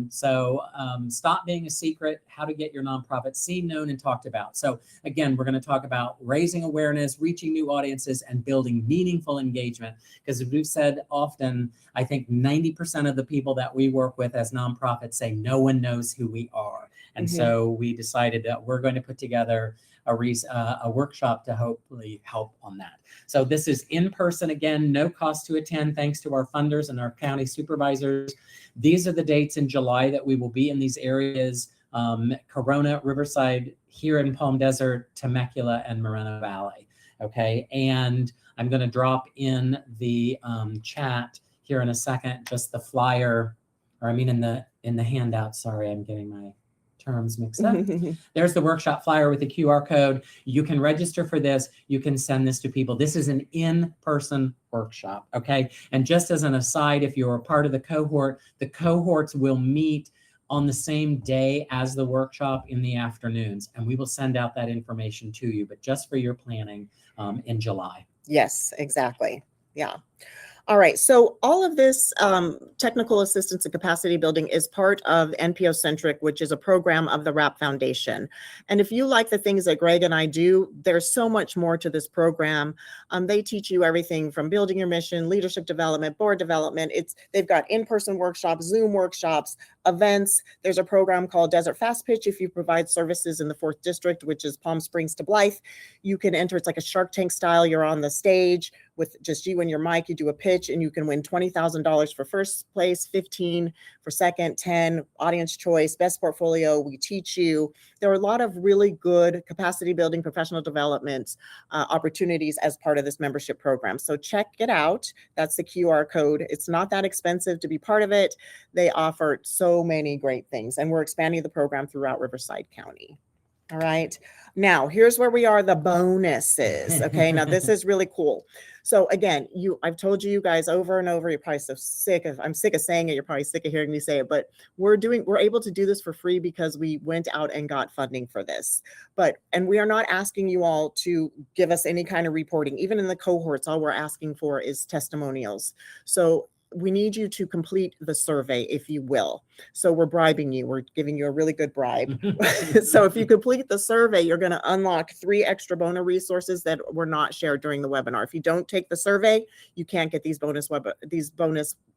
Speaker 2: So stop being a secret, how to get your nonprofit seen, known, and talked about. So again, we're going to talk about raising awareness, reaching new audiences, and building meaningful engagement. Because as we've said often, I think 90% of the people that we work with as nonprofits say no one knows who we are. And so we decided that we're going to put together a workshop to hopefully help on that. So this is in person again, no cost to attend, thanks to our funders and our county supervisors. These are the dates in July that we will be in these areas: Corona, Riverside, here in Palm Desert, Temecula, and Moreno Valley. Okay, and I'm going to drop in the chat here in a second, just the flyer, or I mean in the handout. Sorry, I'm getting my terms mixed up. There's the workshop flyer with the QR code. You can register for this. You can send this to people. This is an in-person workshop, okay? And just as an aside, if you're a part of the cohorts will meet on the same day as the workshop in the afternoons, and we will send out that information to you, but just for your planning in July.
Speaker 1: Yes, exactly. Yeah. All right. So all of this technical assistance and capacity building is part of NPO Centric, which is a program of the RAP Foundation. And if you like the things that Greg and I do, there's so much more to this program. They teach you everything from building your mission, leadership development, board development. They've got in-person workshops, Zoom workshops, events. There's a program called Desert Fast Pitch. If you provide services in the 4th District, which is Palm Springs to Blythe, you can enter. It's like a Shark Tank style. You're on the stage with just you and your mic. You do a pitch and you can win $20,000 for first place, 15 for second, 10 audience choice, best portfolio. We teach you. There are a lot of really good capacity building, professional development opportunities as part of this membership program. So check it out. That's the QR code. It's not that expensive to be part of it. They offer so many great things, and we're expanding the program throughout Riverside County. All right. Now, here's where we are, the bonuses. Okay. Now, this is really cool. So again, I've told you guys over and over, you're probably so sick of, I'm sick of saying it. You're probably sick of hearing me say it, but we're able to do this for free because we went out and got funding for this. And we are not asking you all to give us any kind of reporting. Even in the cohorts, all we're asking for is testimonials. So we need you to complete the survey, if you will. So we're bribing you. We're giving you a really good bribe. So if you complete the survey, you're going to unlock 3 extra bonus resources that were not shared during the webinar. If you don't take the survey, you can't get these bonus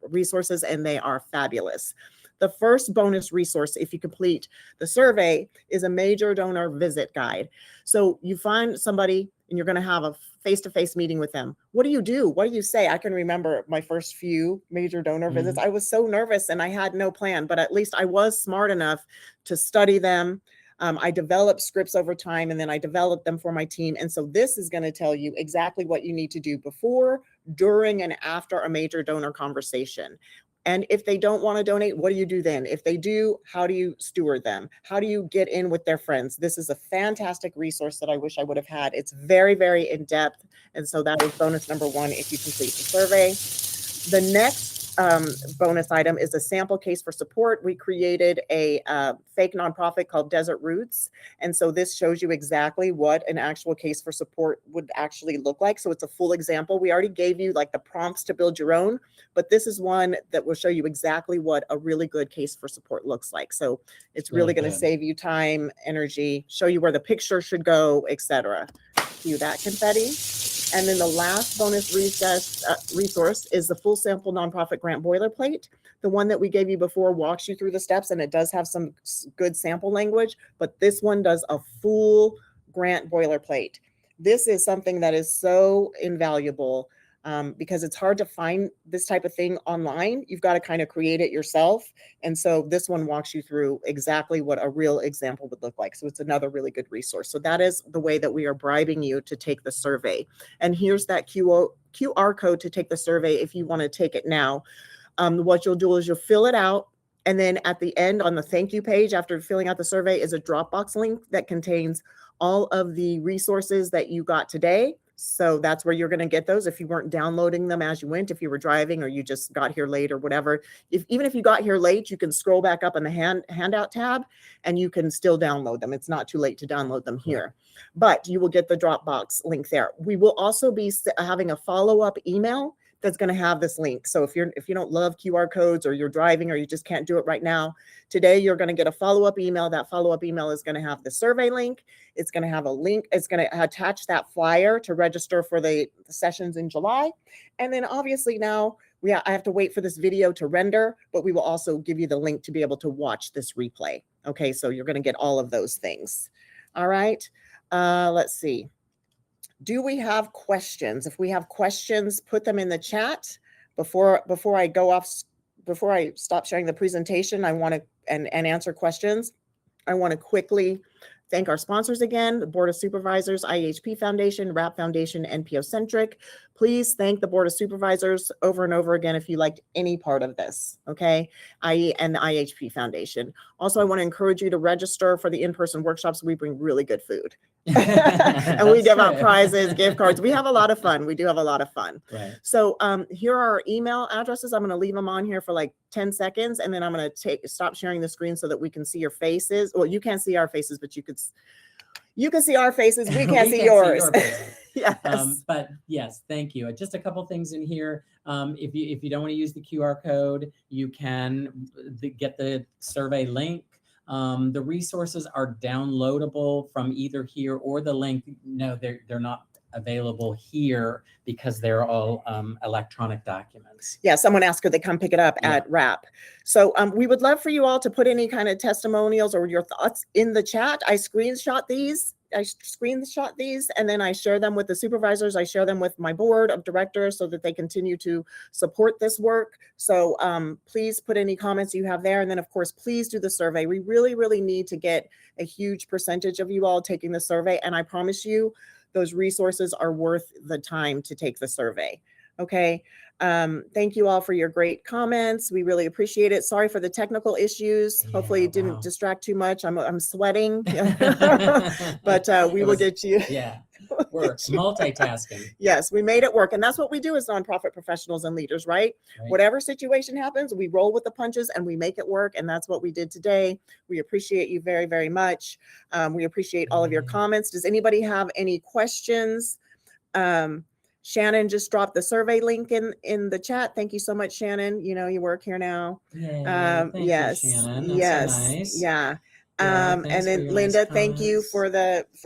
Speaker 1: resources, and they are fabulous. The first bonus resource, if you complete the survey, is a major donor visit guide. So you find somebody and you're going to have a face-to-face meeting with them. What do you do? What do you say? I can remember my first few major donor visits. I was so nervous and I had no plan, but at least I was smart enough to study them. I developed scripts over time, and then I developed them for my team. And so this is going to tell you exactly what you need to do before, during, and after a major donor conversation. And if they don't want to donate, what do you do then? If they do, how do you steward them? How do you get in with their friends? This is a fantastic resource that I wish I would have had. It's very, very in-depth. And so that is bonus number 1 if you complete the survey. The next bonus item is a sample case for support. We created a fake nonprofit called Desert Roots. And so this shows you exactly what an actual case for support would actually look like. So it's a full example. We already gave you like the prompts to build your own, but this is one that will show you exactly what a really good case for support looks like. So it's really going to save you time, energy, show you where the picture should go, etc. Cue that confetti. And then the last bonus resource is the full sample nonprofit grant boilerplate. The one that we gave you before walks you through the steps, and it does have some good sample language, but this one does a full grant boilerplate. This is something that is so invaluable because it's hard to find this type of thing online. You've got to kind of create it yourself. And so this one walks you through exactly what a real example would look like. So it's another really good resource. So that is the way that we are bribing you to take the survey. And here's that QR code to take the survey if you want to take it now. What you'll do is you'll fill it out. And then at the end on the thank you page, after filling out the survey, is a Dropbox link that contains all of the resources that you got today. So that's where you're going to get those if you weren't downloading them as you went, if you were driving or you just got here late or whatever. Even if you got here late, you can scroll back up in the handout tab and you can still download them. It's not too late to download them here, but you will get the Dropbox link there. We will also be having a follow-up email that's going to have this link. So if you don't love QR codes or you're driving or you just can't do it right now, today you're going to get a follow-up email. That follow-up email is going to have the survey link. It's going to have a link. It's going to attach that flyer to register for the sessions in July. And then obviously now I have to wait for this video to render, but we will also give you the link to be able to watch this replay. Okay, so you're going to get all of those things. All right. Let's see. Do we have questions? If we have questions, put them in the chat before I go off, before I stop sharing the presentation. I want to and answer questions. I want to quickly thank our sponsors again, the Board of Supervisors, IHP Foundation, RAP Foundation, NPO Centric. Please thank the Board of Supervisors over and over again if you liked any part of this, okay? And the IHP Foundation. Also, I want to encourage you to register for the in-person workshops. We bring really good food. And we give out prizes, gift cards. We have a lot of fun. We do have a lot of fun.
Speaker 2: Right.
Speaker 1: So here are our email addresses. I'm going to leave them on here for like 10 seconds, and then I'm going to stop sharing the screen so that we can see your faces. Well, you can't see our faces, but you can see our faces. We can't see yours. Yes.
Speaker 2: But yes, thank you. Just a couple things in here. If you don't want to use the QR code, you can get the survey link. The resources are downloadable from either here or the link. No, they're not available here because they're all electronic documents.
Speaker 1: Yeah, someone asked could they come pick it up at RAP. So we would love for you all to put any kind of testimonials or your thoughts in the chat. I screenshot these, and then I share them with the supervisors. I share them with my board of directors so that they continue to support this work. So please put any comments you have there. And then of course, please do the survey. We really, really need to get a huge percentage of you all taking the survey. And I promise you, those resources are worth the time to take the survey. Okay. Thank you all for your great comments. We really appreciate it. Sorry for the technical issues. Hopefully it didn't distract too much. I'm sweating, but we will get you.
Speaker 2: Yeah. We're multitasking.
Speaker 1: Yes, we made it work. And that's what we do as nonprofit professionals and leaders, right? Whatever situation happens, we roll with the punches and we make it work. And that's what we did today. We appreciate you very, very much. We appreciate all of your comments. Does anybody have any questions? Shannon just dropped the survey link in the chat. Thank you so much, Shannon. You know, you work here now.
Speaker 2: Thank you, Shannon. That's so nice.
Speaker 1: Yeah. And then Linda, thank you for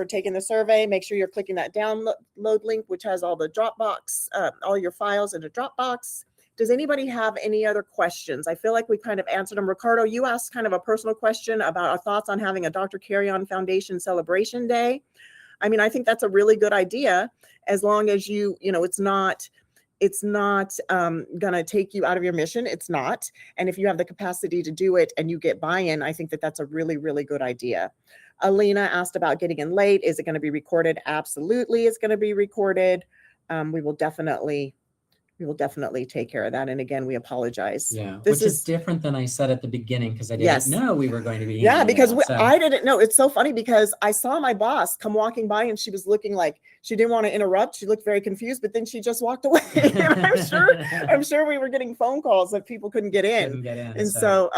Speaker 1: taking the survey. Make sure you're clicking that download link, which has all the Dropbox, all your files in a Dropbox. Does anybody have any other questions? I feel like we kind of answered them. Ricardo, you asked kind of a personal question about our thoughts on having a Dr. Carry-On Foundation Celebration Day. I mean, I think that's a really good idea, as long as you know, it's not going to take you out of your mission. It's not. And if you have the capacity to do it and you get buy-in, I think that that's a really, really good idea. Alina asked about getting in late. Is it going to be recorded? Absolutely. It's going to be recorded. We will definitely take care of that. And again, we apologize.
Speaker 2: Yeah, which is different than I said at the beginning, because I didn't know we were going to be.
Speaker 1: Yeah, because I didn't know. It's so funny because I saw my boss come walking by and she was looking like she didn't want to interrupt. She looked very confused, but then she just walked away. And I'm sure we were getting phone calls that people couldn't get in. And so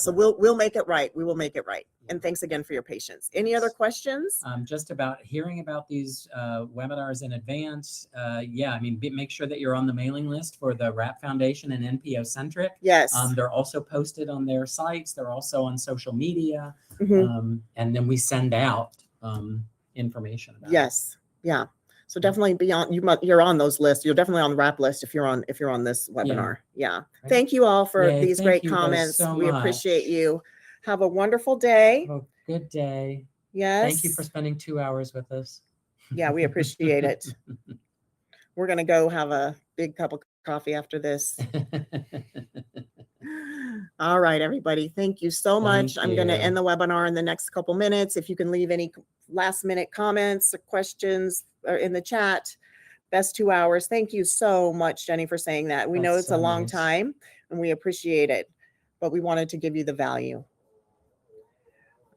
Speaker 1: we'll make it right. We will make it right. And thanks again for your patience. Any other questions?
Speaker 2: Just about hearing about these webinars in advance. Yeah, I mean, make sure that you're on the mailing list for the RAP Foundation and NPO Centric.
Speaker 1: Yes.
Speaker 2: They're also posted on their sites. They're also on social media. And then we send out information about it.
Speaker 1: Yeah. So definitely be on, you're on those lists. You're definitely on the RAP list if you're on this webinar. Yeah. Right. Thank you all for these great comments. We appreciate you. Have a wonderful day.
Speaker 2: Have a good day.
Speaker 1: Yes.
Speaker 2: Thank you for spending 2 hours with us.
Speaker 1: Yeah, we appreciate it. We're going to go have a big cup of coffee after this. All right, everybody. Thank you so much. I'm going to end the webinar in the next couple minutes. If you can leave any last minute comments or questions or in the chat, best 2 hours. Thank you so much, Jenny, for saying that. We know it's a long time and we appreciate it, but we wanted to give you the value.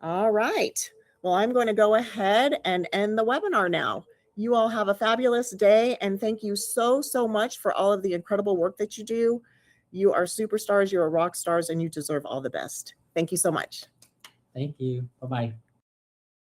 Speaker 1: All right. Well, I'm going to go ahead and end the webinar now. You all have a fabulous day. And thank you so, so much for all of the incredible work that you do. You are superstars, you are rock stars, and you deserve all the best. Thank you so much.
Speaker 2: Thank you. Bye-bye.